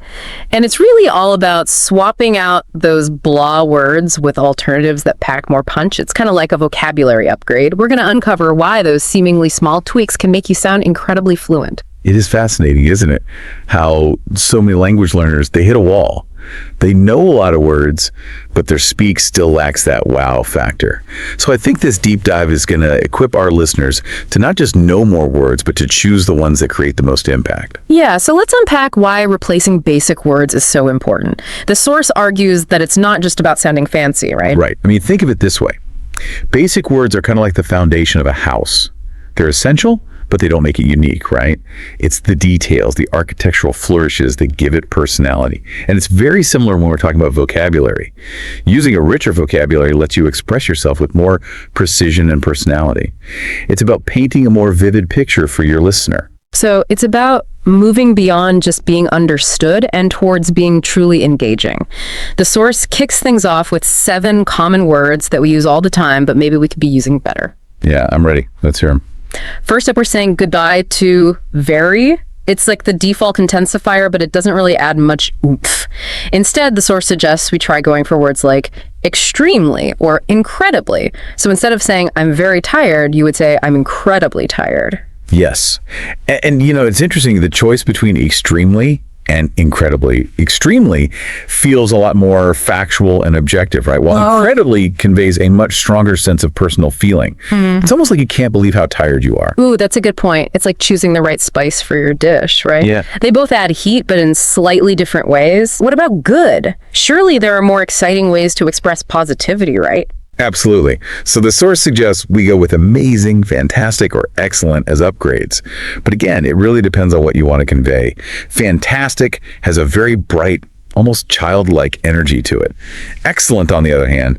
and it's really all about swapping out those blah words with alternatives that pack more punch. It's kind of like a vocabulary upgrade. We're going to uncover why those seemingly small tweaks can make you sound incredibly fluent. It is fascinating, isn't it? How so many language learners, they hit a wall. They know a lot of words, but their speak still lacks that wow factor. So I think this deep dive is going to equip our listeners to not just know more words, but to choose the ones that create the most impact. Yeah, so let's unpack why replacing basic words is so important. The source argues that it's not just about sounding fancy, right? Right. I mean, think of it this way. Basic words are kind of like the foundation of a house. They're essential, but they don't make it unique, right? It's the details, the architectural flourishes that give it personality. And it's very similar when we're talking about vocabulary. Using a richer vocabulary lets you express yourself with more precision and personality. It's about painting a more vivid picture for your listener. So it's about moving beyond just being understood and towards being truly engaging. The source kicks things off with 7 common words that we use all the time, but maybe we could be using better. Yeah, I'm ready. Let's hear them. First up, we're saying goodbye to very. It's like the default intensifier, but it doesn't really add much oomph. Instead, the source suggests we try going for words like extremely or incredibly. So instead of saying I'm very tired, you would say I'm incredibly tired. Yes. And you know, it's interesting, the choice between extremely and incredibly. Extremely feels a lot more factual and objective, right? While incredibly conveys a much stronger sense of personal feeling. It's almost like you can't believe how tired you are. Ooh, that's a good point. It's like choosing the right spice for your dish, right? Yeah. They both add heat, but in slightly different ways. What about good? Surely there are more exciting ways to express positivity, right? Absolutely. So the source suggests we go with amazing, fantastic, or excellent as upgrades. But again, it really depends on what you want to convey. Fantastic has a very bright, almost childlike energy to it. Excellent, on the other hand,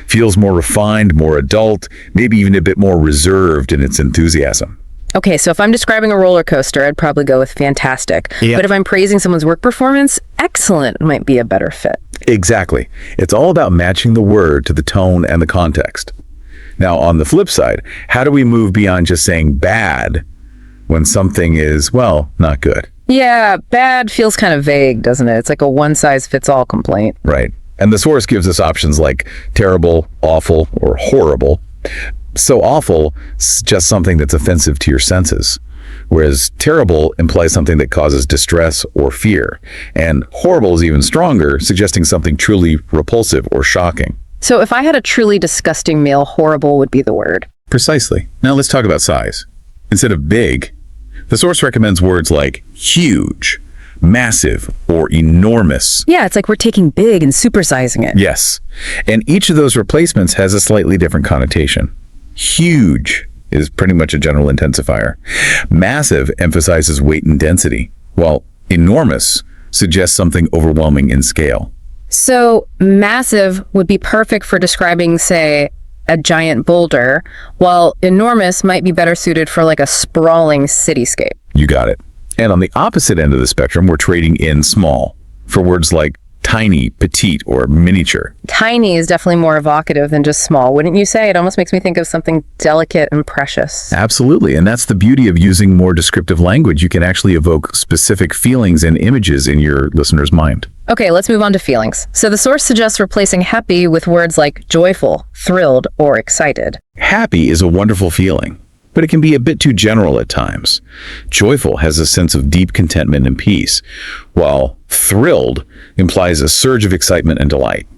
feels more refined, more adult, maybe even a bit more reserved in its enthusiasm. Okay, so if I'm describing a roller coaster, I'd probably go with fantastic. Yeah. But if I'm praising someone's work performance, excellent might be a better fit. Exactly. It's all about matching the word to the tone and the context. Now, on the flip side, how do we move beyond just saying bad when something is, well, not good? Yeah, bad feels kind of vague, doesn't it? It's like a one-size-fits-all complaint. Right. And the source gives us options like terrible, awful, or horrible. So awful suggests something that's offensive to your senses, whereas terrible implies something that causes distress or fear. And horrible is even stronger, suggesting something truly repulsive or shocking. So if I had a truly disgusting meal, horrible would be the word. Precisely. Now let's talk about size. Instead of big, the source recommends words like huge, massive, or enormous. Yeah, it's like we're taking big and supersizing it. Yes. And each of those replacements has a slightly different connotation. Huge is pretty much a general intensifier. Massive emphasizes weight and density, while enormous suggests something overwhelming in scale. So massive would be perfect for describing, say, a giant boulder, while enormous might be better suited for like a sprawling cityscape. You got it. And on the opposite end of the spectrum, we're trading in small for words like tiny, petite, or miniature. Tiny is definitely more evocative than just small, wouldn't you say? It almost makes me think of something delicate and precious. Absolutely. And that's the beauty of using more descriptive language. You can actually evoke specific feelings and images in your listener's mind. Okay, let's move on to feelings. So the source suggests replacing happy with words like joyful, thrilled, or excited. Happy is a wonderful feeling, but it can be a bit too general at times. Joyful has a sense of deep contentment and peace, while thrilled implies a surge of excitement and delight.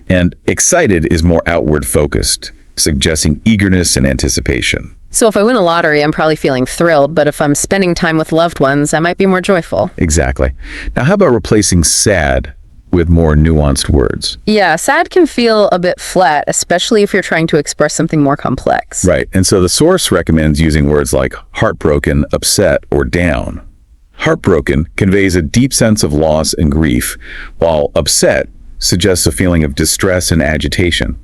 And excited is more outward focused, suggesting eagerness and anticipation. So if I win a lottery, I'm probably feeling thrilled, but if I'm spending time with loved ones, I might be more joyful. Exactly. Now, how about replacing sad with more nuanced words? Yeah, sad can feel a bit flat, especially if you're trying to express something more complex. Right. And so the source recommends using words like heartbroken, upset, or down. Heartbroken conveys a deep sense of loss and grief, while upset suggests a feeling of distress and agitation.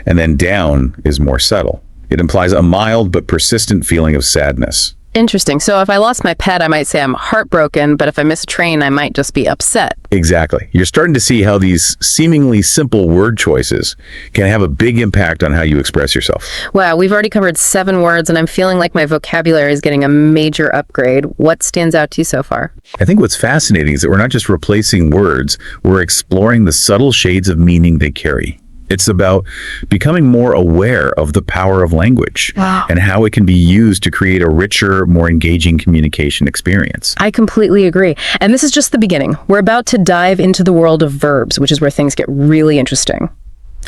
And then down is more subtle. It implies a mild but persistent feeling of sadness. Interesting. So if I lost my pet, I might say I'm heartbroken, but if I miss a train, I might just be upset. Exactly. You're starting to see how these seemingly simple word choices can have a big impact on how you express yourself. Wow, we've already covered 7 words, and I'm feeling like my vocabulary is getting a major upgrade. What stands out to you so far? I think what's fascinating is that we're not just replacing words, we're exploring the subtle shades of meaning they carry. It's about becoming more aware of the power of language and how it can be used to create a richer, more engaging communication experience. I completely agree. And this is just the beginning. We're about to dive into the world of verbs, which is where things get really interesting.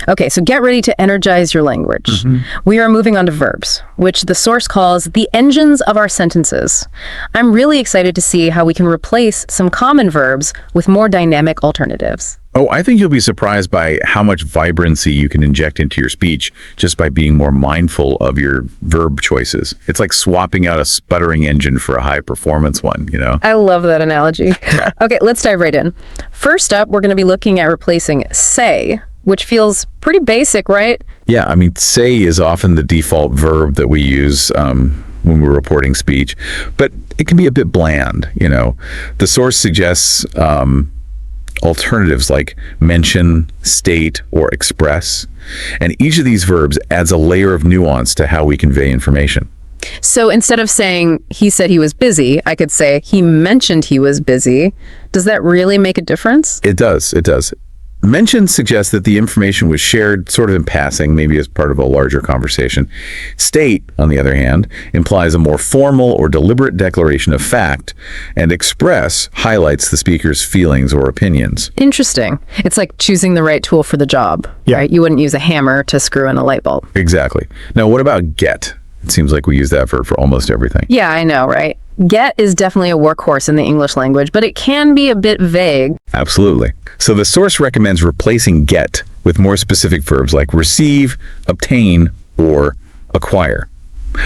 Okay, so get ready to energize your language. We are moving on to verbs, which the source calls the engines of our sentences. I'm really excited to see how we can replace some common verbs with more dynamic alternatives. Oh, I think you'll be surprised by how much vibrancy you can inject into your speech just by being more mindful of your verb choices. It's like swapping out a sputtering engine for a high-performance one, you know? I love that analogy. Okay, let's dive right in. First up, we're going to be looking at replacing say, which feels pretty basic, right? Yeah, I mean, say is often the default verb that we use when we're reporting speech, but it can be a bit bland, you know. The source suggests alternatives like mention, state, or express, and each of these verbs adds a layer of nuance to how we convey information. So instead of saying he said he was busy, I could say he mentioned he was busy. Does that really make a difference? It does. Mention suggests that the information was shared sort of in passing, maybe as part of a larger conversation. State, on the other hand, implies a more formal or deliberate declaration of fact, and express highlights the speaker's feelings or opinions. Interesting. It's like choosing the right tool for the job, right? You wouldn't use a hammer to screw in a light bulb. Exactly. Now, what about get? It seems like we use that verb for almost everything. Yeah, I know, right? Get is definitely a workhorse in the English language, but it can be a bit vague. Absolutely. So the source recommends replacing get with more specific verbs like receive, obtain, or acquire.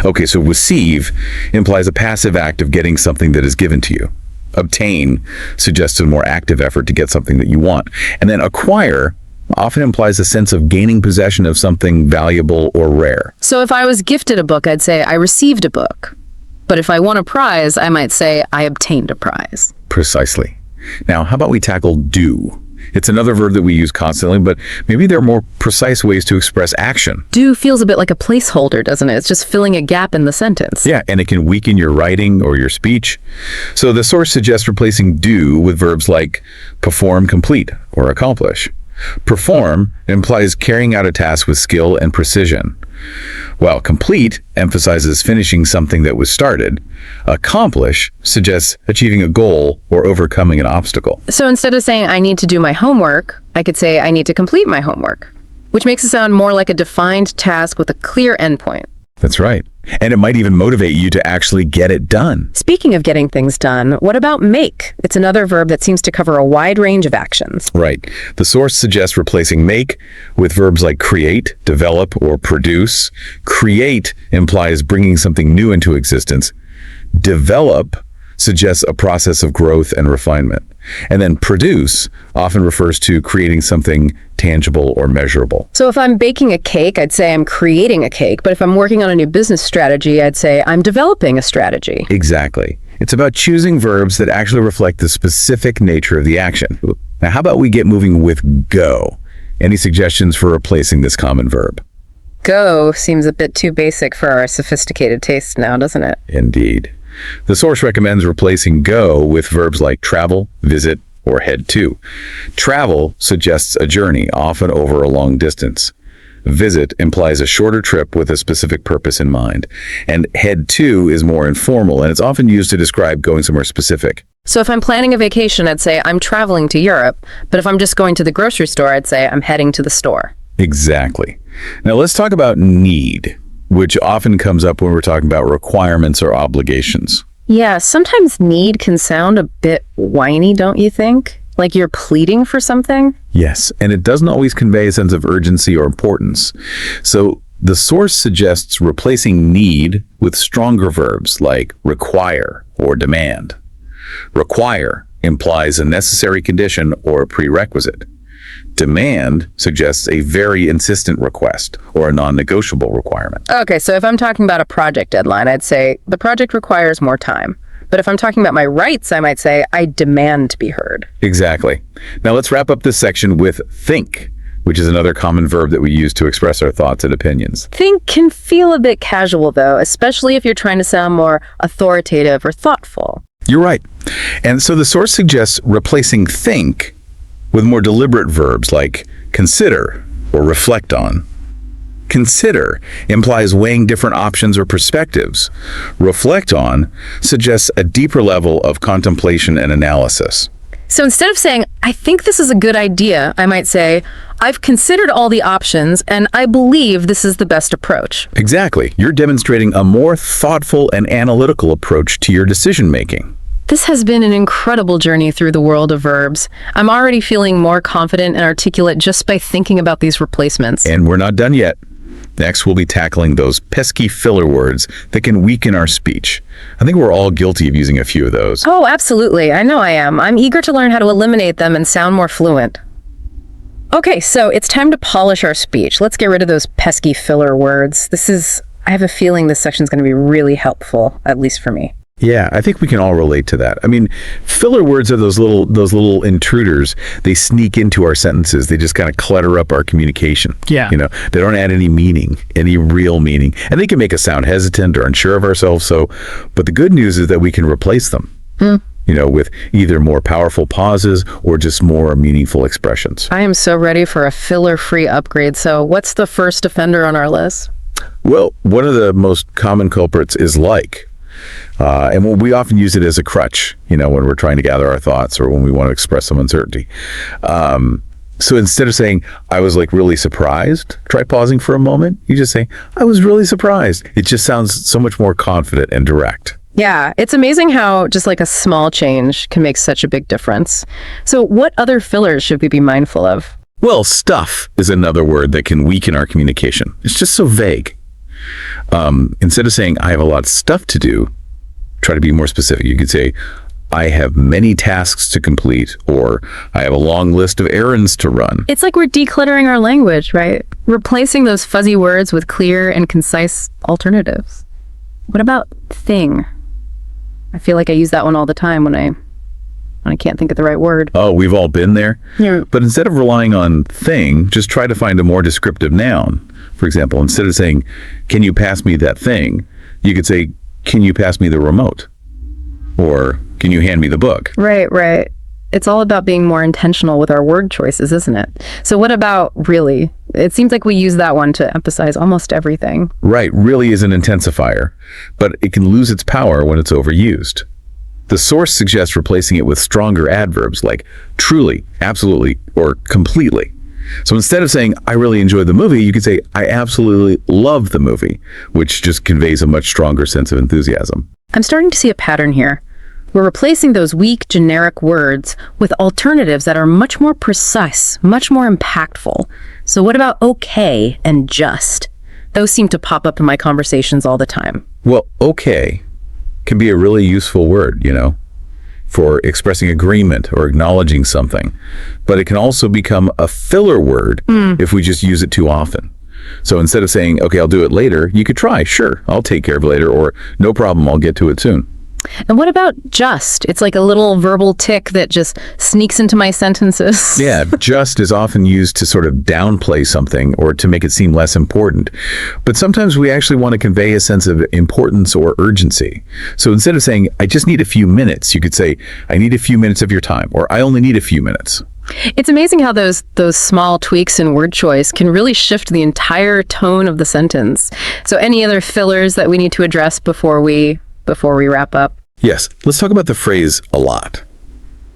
Okay, so receive implies a passive act of getting something that is given to you. Obtain suggests a more active effort to get something that you want. And then acquire often implies a sense of gaining possession of something valuable or rare. So if I was gifted a book, I'd say I received a book. But if I won a prize, I might say I obtained a prize. Precisely. Now, how about we tackle do? It's another verb that we use constantly, but maybe there are more precise ways to express action. Do feels a bit like a placeholder, doesn't it? It's just filling a gap in the sentence. Yeah, and it can weaken your writing or your speech. So the source suggests replacing do with verbs like perform, complete, or accomplish. Perform implies carrying out a task with skill and precision, while complete emphasizes finishing something that was started. Accomplish suggests achieving a goal or overcoming an obstacle. So instead of saying I need to do my homework, I could say I need to complete my homework, which makes it sound more like a defined task with a clear endpoint. That's right. And it might even motivate you to actually get it done. Speaking of getting things done, what about make? It's another verb that seems to cover a wide range of actions. Right. The source suggests replacing make with verbs like create, develop, or produce. Create implies bringing something new into existence. Develop suggests a process of growth and refinement. And then produce often refers to creating something tangible or measurable. So if I'm baking a cake, I'd say I'm creating a cake. But if I'm working on a new business strategy, I'd say I'm developing a strategy. Exactly. It's about choosing verbs that actually reflect the specific nature of the action. Now, how about we get moving with go? Any suggestions for replacing this common verb? Go seems a bit too basic for our sophisticated tastes now, doesn't it? Indeed. The source recommends replacing go with verbs like travel, visit, or head to. Travel suggests a journey, often over a long distance. Visit implies a shorter trip with a specific purpose in mind. And head to is more informal, and it's often used to describe going somewhere specific. So if I'm planning a vacation, I'd say I'm traveling to Europe. But if I'm just going to the grocery store, I'd say I'm heading to the store. Exactly. Now let's talk about need, which often comes up when we're talking about requirements or obligations. Yeah, sometimes need can sound a bit whiny, don't you think? Like you're pleading for something? Yes, and it doesn't always convey a sense of urgency or importance. So the source suggests replacing need with stronger verbs like require or demand. Require implies a necessary condition or a prerequisite. Demand suggests a very insistent request or a non-negotiable requirement. Okay, so if I'm talking about a project deadline, I'd say the project requires more time. But if I'm talking about my rights, I might say I demand to be heard. Exactly. Now let's wrap up this section with think, which is another common verb that we use to express our thoughts and opinions. Think can feel a bit casual, though, especially if you're trying to sound more authoritative or thoughtful. You're right. And so the source suggests replacing think with more deliberate verbs like consider, or reflect on. Consider implies weighing different options or perspectives. Reflect on suggests a deeper level of contemplation and analysis. So instead of saying, I think this is a good idea, I might say, I've considered all the options and I believe this is the best approach. Exactly. You're demonstrating a more thoughtful and analytical approach to your decision-making. This has been an incredible journey through the world of verbs. I'm already feeling more confident and articulate just by thinking about these replacements. And we're not done yet. Next, we'll be tackling those pesky filler words that can weaken our speech. I think we're all guilty of using a few of those. Oh, absolutely. I know I am. I'm eager to learn how to eliminate them and sound more fluent. Okay, so it's time to polish our speech. Let's get rid of those pesky filler words. I have a feeling this section's going to be really helpful, at least for me. Yeah, I think we can all relate to that. I mean, filler words are those little intruders. They sneak into our sentences. They just kind of clutter up our communication. Yeah. They don't add any meaning, any real meaning. And they can make us sound hesitant or unsure of ourselves. But the good news is that we can replace them. With either more powerful pauses or just more meaningful expressions. I am so ready for a filler-free upgrade. So what's the first offender on our list? Well, one of the most common culprits is like. And we often use it as a crutch, when we're trying to gather our thoughts or when we want to express some uncertainty. So instead of saying, I was really surprised, try pausing for a moment. You just say, I was really surprised. It just sounds so much more confident and direct. Yeah, it's amazing how just a small change can make such a big difference. So what other fillers should we be mindful of? Well, stuff is another word that can weaken our communication. It's just so vague. Instead of saying, I have a lot of stuff to do, try to be more specific. You could say, I have many tasks to complete, or I have a long list of errands to run. It's like we're decluttering our language, right? Replacing those fuzzy words with clear and concise alternatives. What about thing? I feel like I use that one all the time when I can't think of the right word. Oh, we've all been there. Yeah. But instead of relying on thing, just try to find a more descriptive noun. For example, instead of saying, can you pass me that thing? You could say, can you pass me the remote? Or can you hand me the book? Right. It's all about being more intentional with our word choices, isn't it? So what about really? It seems like we use that one to emphasize almost everything. Right. Really is an intensifier, but it can lose its power when it's overused. The source suggests replacing it with stronger adverbs like truly, absolutely, or completely. So instead of saying, I really enjoyed the movie, you could say, I absolutely love the movie, which just conveys a much stronger sense of enthusiasm. I'm starting to see a pattern here. We're replacing those weak, generic words with alternatives that are much more precise, much more impactful. So what about okay and just? Those seem to pop up in my conversations all the time. Well, okay can be a really useful word, for expressing agreement or acknowledging something. But it can also become a filler word if we just use it too often. So instead of saying, okay, I'll do it later, you could try, sure, I'll take care of it later, or no problem, I'll get to it soon. And what about just? It's like a little verbal tick that just sneaks into my sentences. Yeah, just is often used to sort of downplay something or to make it seem less important. But sometimes we actually want to convey a sense of importance or urgency. So instead of saying, I just need a few minutes, you could say, I need a few minutes of your time, or I only need a few minutes. It's amazing how those small tweaks in word choice can really shift the entire tone of the sentence. So any other fillers that we need to address before we wrap up? Yes, let's talk about the phrase a lot.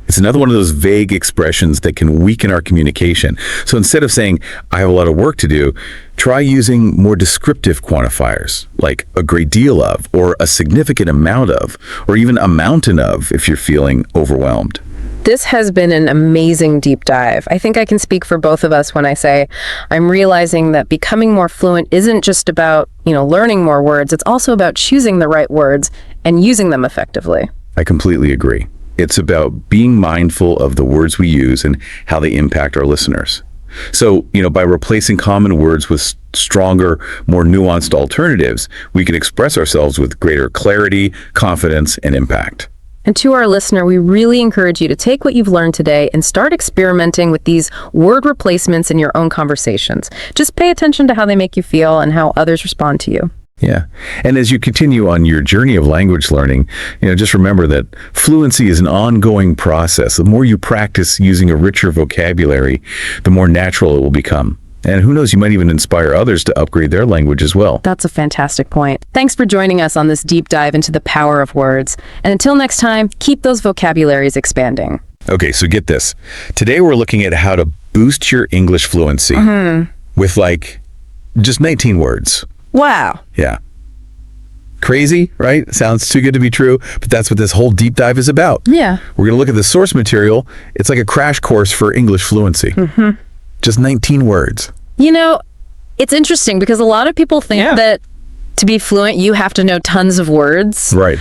It's another one of those vague expressions that can weaken our communication. So instead of saying, I have a lot of work to do, try using more descriptive quantifiers, like a great deal of, or a significant amount of, or even a mountain of if you're feeling overwhelmed. This has been an amazing deep dive. I think I can speak for both of us when I say I'm realizing that becoming more fluent isn't just about, learning more words. It's also about choosing the right words and using them effectively. I completely agree. It's about being mindful of the words we use and how they impact our listeners. So, by replacing common words with stronger, more nuanced alternatives, we can express ourselves with greater clarity, confidence, and impact. And to our listener, we really encourage you to take what you've learned today and start experimenting with these word replacements in your own conversations. Just pay attention to how they make you feel and how others respond to you. Yeah. And as you continue on your journey of language learning, just remember that fluency is an ongoing process. The more you practice using a richer vocabulary, the more natural it will become. And who knows, you might even inspire others to upgrade their language as well. That's a fantastic point. Thanks for joining us on this deep dive into the power of words. And until next time, keep those vocabularies expanding. Okay, so get this. Today we're looking at how to boost your English fluency with just 19 words. Wow. Yeah. Crazy, right? Sounds too good to be true, but that's what this whole deep dive is about. Yeah. We're going to look at the source material. It's like a crash course for English fluency. Just 19 words. You know, it's interesting because a lot of people think that to be fluent, you have to know tons of words. Right.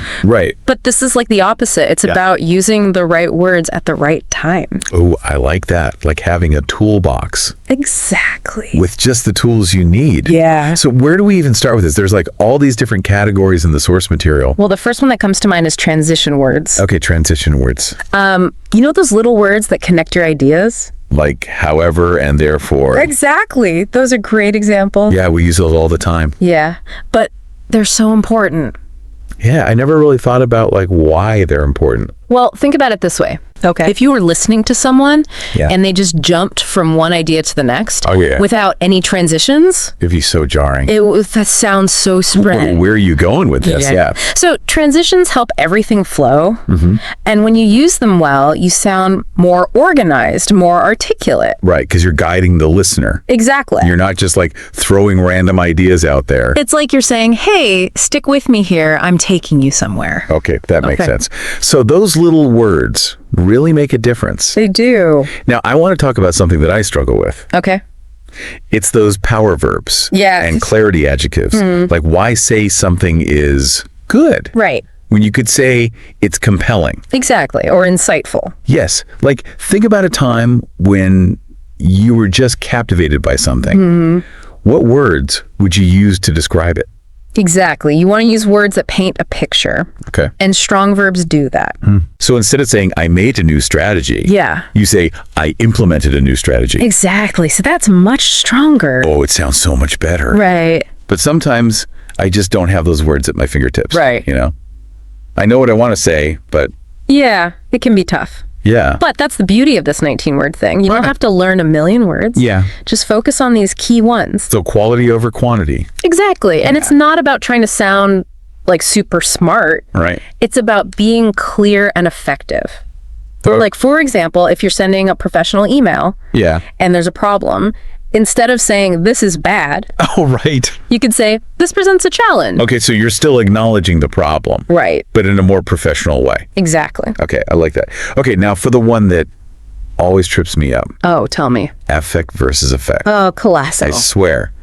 But this is like the opposite. It's about using the right words at the right time. Oh, I like that. Like having a toolbox. Exactly. With just the tools you need. Yeah. So where do we even start with this? There's like all these different categories in the source material. Well, the first one that comes to mind is transition words. Okay, transition words. You know those little words that connect your ideas? Like however and therefore. Exactly. Those are great examples. Yeah, we use those all the time. Yeah, but they're so important. Yeah, I never really thought about why they're important. Well, think about it this way. Okay. If you were listening to someone and they just jumped from one idea to the next without any transitions, It'd be so jarring. that sounds so spread. Where are you going with this? Yeah. So transitions help everything flow. And when you use them well, you sound more organized, more articulate. Right, because you're guiding the listener. Exactly. You're not just throwing random ideas out there. It's like you're saying, hey, stick with me here. I'm taking you somewhere. Okay, that makes sense. So those little words really make a difference. They do. Now, I want to talk about something that I struggle with. Okay. It's those power verbs Yeah. and clarity adjectives. Like, why say something is good Right. when you could say it's compelling? Exactly. Or insightful. Yes. Think about a time when you were just captivated by something. What words would you use to describe it? Exactly. You want to use words that paint a picture. Okay. And strong verbs do that. So instead of saying, I made a new strategy, you say, I implemented a new strategy. Exactly. So that's much stronger. Oh, it sounds so much better. Right. But sometimes I just don't have those words at my fingertips. Right. I know what I want to say, but Yeah, it can be tough. yeah. But that's the beauty of this 19-word thing. You don't have to learn a million words. Yeah. Just focus on these key ones. So quality over quantity. Exactly. And it's not about trying to sound super smart. Right. It's about being clear and effective. For example, if you're sending a professional email Yeah. and there's a problem, instead of saying, this is bad, Oh, right. you could say, this presents a challenge. Okay, so you're still acknowledging the problem. Right. But in a more professional way. Exactly. Okay, I like that. Okay, now for the one that always trips me up. Oh, tell me. Affect versus effect. Oh, classical. I swear,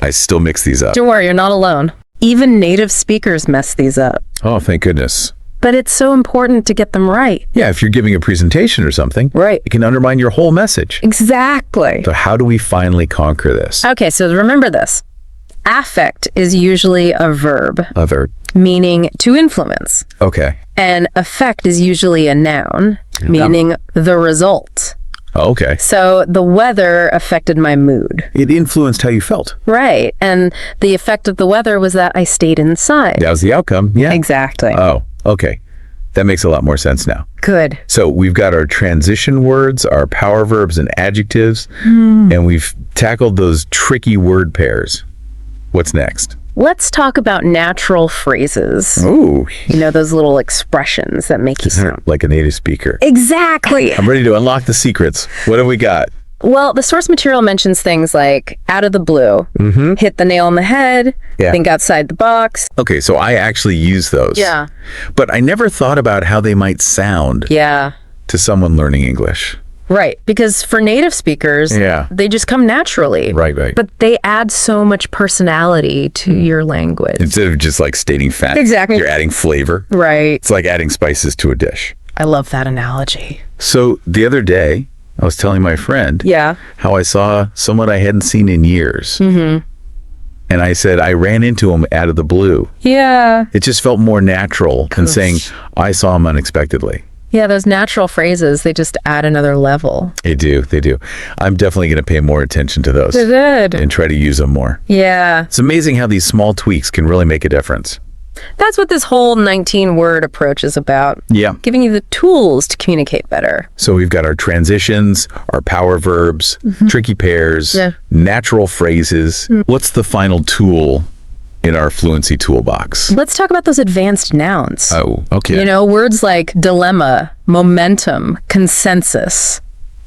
I still mix these up. Don't worry, you're not alone. Even native speakers mess these up. Oh, thank goodness. But it's so important to get them right. Yeah, if you're giving a presentation or something, Right. it can undermine your whole message. Exactly. So how do we finally conquer this? Okay, so remember this. Affect is usually a verb, Other. meaning to influence. Okay. And effect is usually a noun, meaning the result. Okay. So the weather affected my mood. It influenced how you felt. Right. And the effect of the weather was that I stayed inside. That was the outcome. Yeah. Exactly. Oh, okay. That makes a lot more sense now. Good. So we've got our transition words, our power verbs and adjectives, and we've tackled those tricky word pairs. What's next? Let's talk about natural phrases. Ooh, Those little expressions that make you sound. like a native speaker. Exactly. I'm ready to unlock the secrets. What have we got? Well, the source material mentions things like out of the blue, hit the nail on the head, think outside the box. Okay, so I actually use those. Yeah. But I never thought about how they might sound Yeah. to someone learning English. Right. Because for native speakers, they just come naturally. Right. But they add so much personality to your language. Instead of just stating facts. Exactly. You're adding flavor. Right. It's like adding spices to a dish. I love that analogy. So the other day, I was telling my friend how I saw someone I hadn't seen in years. And I said, I ran into him out of the blue. Yeah. It just felt more natural than saying, I saw him unexpectedly. Yeah, those natural phrases, they just add another level. They do. I'm definitely going to pay more attention to those. Good. And try to use them more. Yeah. It's amazing how these small tweaks can really make a difference. That's what this whole 19-word approach is about. Yeah. Giving you the tools to communicate better. So we've got our transitions, our power verbs, tricky pairs, natural phrases. What's the final tool in our fluency toolbox? Let's talk about those advanced nouns. Oh, okay. You know, words like dilemma, momentum, consensus.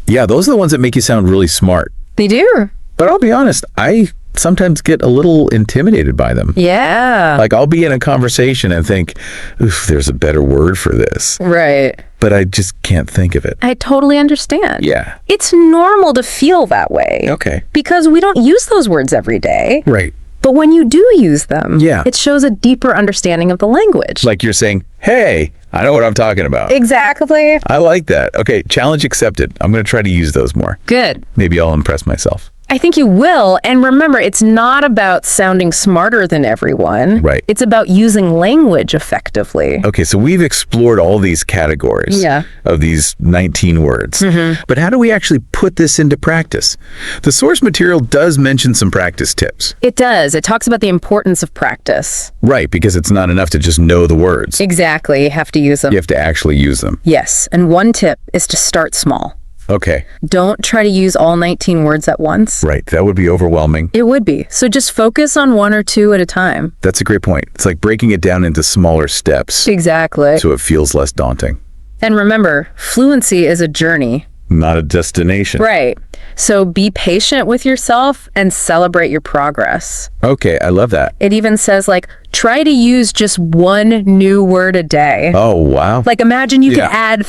Yeah, those are the ones that make you sound really smart. They do. But I'll be honest, I sometimes get a little intimidated by them. Yeah. Like I'll be in a conversation and think, oof, there's a better word for this. Right. But I just can't think of it. I totally understand. Yeah. It's normal to feel that way. Okay. Because we don't use those words every day. Right. But when you do use them, Yeah. it shows a deeper understanding of the language. Like you're saying, hey, I know what I'm talking about. Exactly. I like that. Okay, challenge accepted. I'm going to try to use those more. Good. Maybe I'll impress myself. I think you will. And remember, it's not about sounding smarter than everyone. Right. It's about using language effectively. Okay, so we've explored all these categories of these 19 words. But how do we actually put this into practice? The source material does mention some practice tips. It does. It talks about the importance of practice. Right, because it's not enough to just know the words. Exactly. You have to use them. You have to actually use them. Yes. And one tip is to start small. Okay. Don't try to use all 19 words at once. Right, that would be overwhelming. It would be. So just focus on one or two at a time. That's a great point. It's like breaking it down into smaller steps Exactly. so it feels less daunting. And remember, fluency is a journey. Not a destination. Right. So be patient with yourself and celebrate your progress. Okay, I love that. It even says, like, try to use just one new word a day. Oh, wow. Like, imagine you could add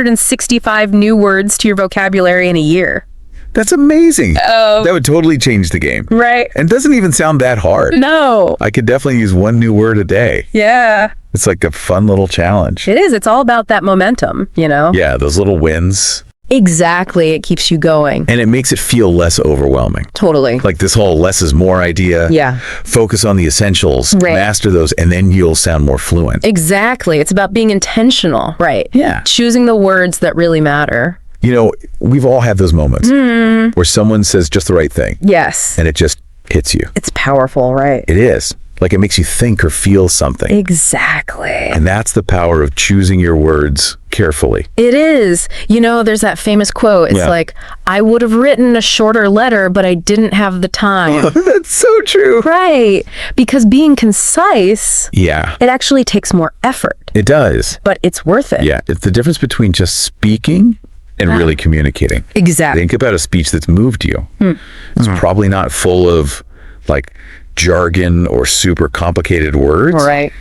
365 new words to your vocabulary in a year. That's amazing. That would totally change the game. Right. And doesn't even sound that hard. No. I could definitely use one new word a day. Yeah. It's like a fun little challenge. It is. It's all about that momentum, you know? Yeah, those little wins. Exactly. It keeps you going. And it makes it feel less overwhelming. Totally. Like this whole less is more idea. Yeah. Focus on the essentials, Right. master those, and then you'll sound more fluent. Exactly. It's about being intentional. Right. Yeah. Choosing the words that really matter. You know, we've all had those moments where someone says just the right thing Yes. and it just hits you. It's powerful, right? It is. Like it makes you think or feel something. Exactly. And that's the power of choosing your words carefully. It is. You know, there's that famous quote. It's like, I would have written a shorter letter, but I didn't have the time. That's so true. Right. Because being concise, Yeah, it actually takes more effort, it does. but it's worth it. Yeah, it's the difference between just speaking and really communicating. Exactly. Think about a speech that's moved you. It's probably not full of like jargon or super complicated words. Right.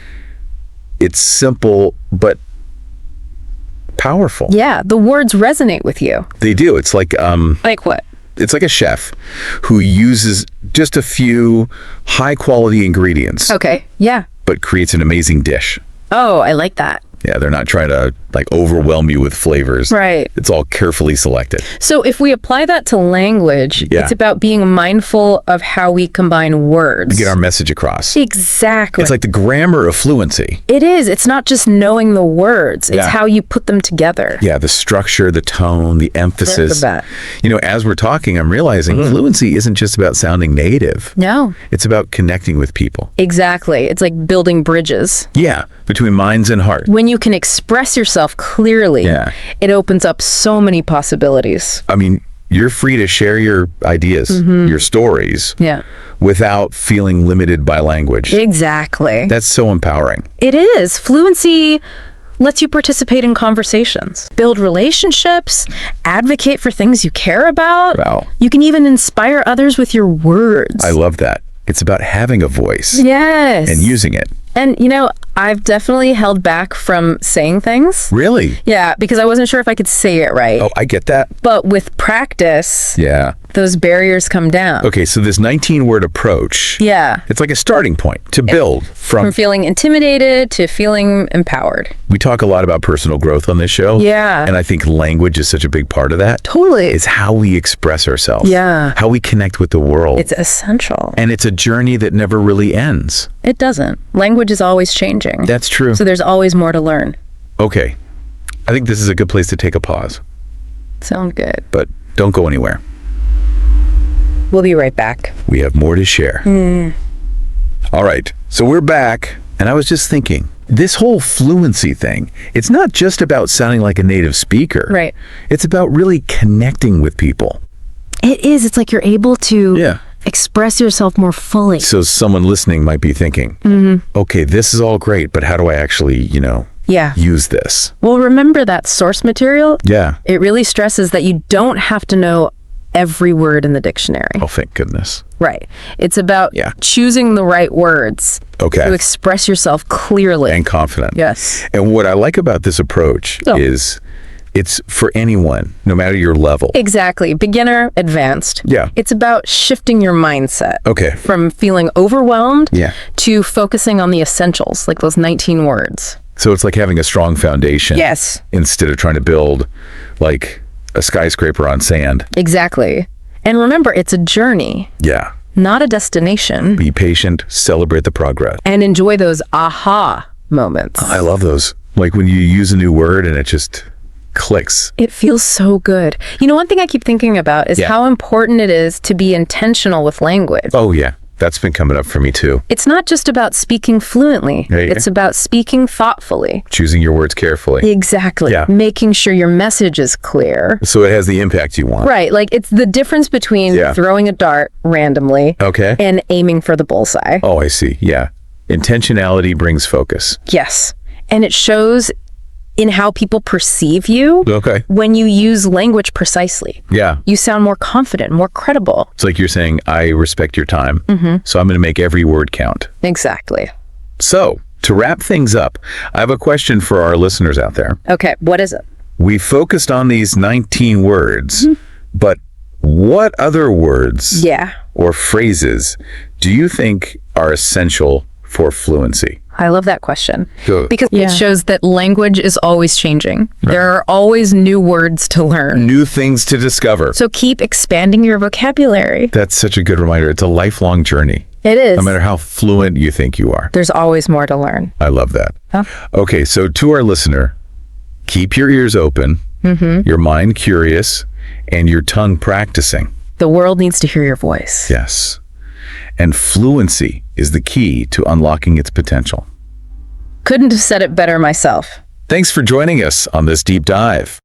It's simple but powerful. Yeah. The words resonate with you. They do. It's like Like what? it's like a chef who uses just a few high quality ingredients Okay. Yeah. but creates an amazing dish. Oh, I like that. Yeah, they're not trying to like overwhelm you with flavors. Right. It's all carefully selected. So if we apply that to language, Yeah. it's about being mindful of how we combine words. Get our message across. Exactly. It's like the grammar of fluency. It is. It's not just knowing the words. It's Yeah. how you put them together. Yeah, the structure, the tone, the emphasis. Look at that. You know, as we're talking, I'm realizing fluency isn't just about sounding native. No. It's about connecting with people. Exactly. It's like building bridges. Yeah, between minds and heart. When you can express yourself clearly, Yeah. it opens up so many possibilities. I mean, you're free to share your ideas, your stories, Yeah. without feeling limited by language. Exactly. That's so empowering. It is. Fluency lets you participate in conversations, build relationships, advocate for things you care about. Wow. You can even inspire others with your words. I love that. It's about having a voice Yes. and using it. And, you know, I've definitely held back from saying things. Really? Yeah, because I wasn't sure if I could say it right. Oh, I get that. But with practice, Yeah. those barriers come down. Okay, so this 19-word approach, Yeah. it's like a starting point to build From from. feeling intimidated to feeling empowered. We talk a lot about personal growth on this show. Yeah. And I think language is such a big part of that. Totally. It's how we express ourselves. Yeah. How we connect with the world. It's essential. And it's a journey that never really ends. It doesn't. Language is always changing. That's true. So there's always more to learn. Okay. I think this is a good place to take a pause, Sound good. but don't go anywhere. We'll be right back. We have more to share. All right. So we're back And I was just thinking, this whole fluency thing, it's not just about sounding like a native speaker. Right. It's about really connecting with people. It is. It's like you're able to express yourself more fully. So someone listening might be thinking, okay, this is all great, but how do I actually, use this? Well, remember that source material? Yeah. It really stresses that you don't have to know every word in the dictionary. Oh, thank goodness. Right. It's about choosing the right words to express yourself clearly. And confident. Yes. And what I like about this approach is it's for anyone, no matter your level. Exactly. Beginner, advanced. Yeah. It's about shifting your mindset. Okay. From feeling overwhelmed to focusing on the essentials, like those 19 words. So it's like having a strong foundation. Yes. Instead of trying to build like a skyscraper on sand. Exactly. And remember, it's a journey. Yeah. Not a destination. Be patient, celebrate the progress. And enjoy those aha moments. I love those. Like when you use a new word and it just clicks. It feels so good. One thing I keep thinking about is how important it is to be intentional with language. Oh, yeah. That's been coming up for me too. It's not just about speaking fluently. It's about speaking thoughtfully. Choosing your words carefully. Exactly. Yeah. Making sure your message is clear. So it has the impact you want. Right. Like it's the difference between throwing a dart randomly and aiming for the bullseye. Oh, I see. Yeah. Intentionality brings focus. Yes. And it shows in how people perceive you when you use language precisely. Yeah. You sound more confident, more credible. It's like you're saying, I respect your time, so I'm going to make every word count. Exactly. So, to wrap things up, I have a question for our listeners out there. Okay, what is it? We focused on these 19 words, but what other words or phrases do you think are essential for fluency? I love that question Good. because it shows that language is always changing. Right. There are always new words to learn. New things to discover. So keep expanding your vocabulary. That's such a good reminder. It's a lifelong journey. It is. No matter how fluent you think you are. There's always more to learn. I love that. Huh? Okay, so to our listener, keep your ears open, your mind curious, and your tongue practicing. The world needs to hear your voice. Yes. And fluency is the key to unlocking its potential. Couldn't have said it better myself. Thanks for joining us on this deep dive.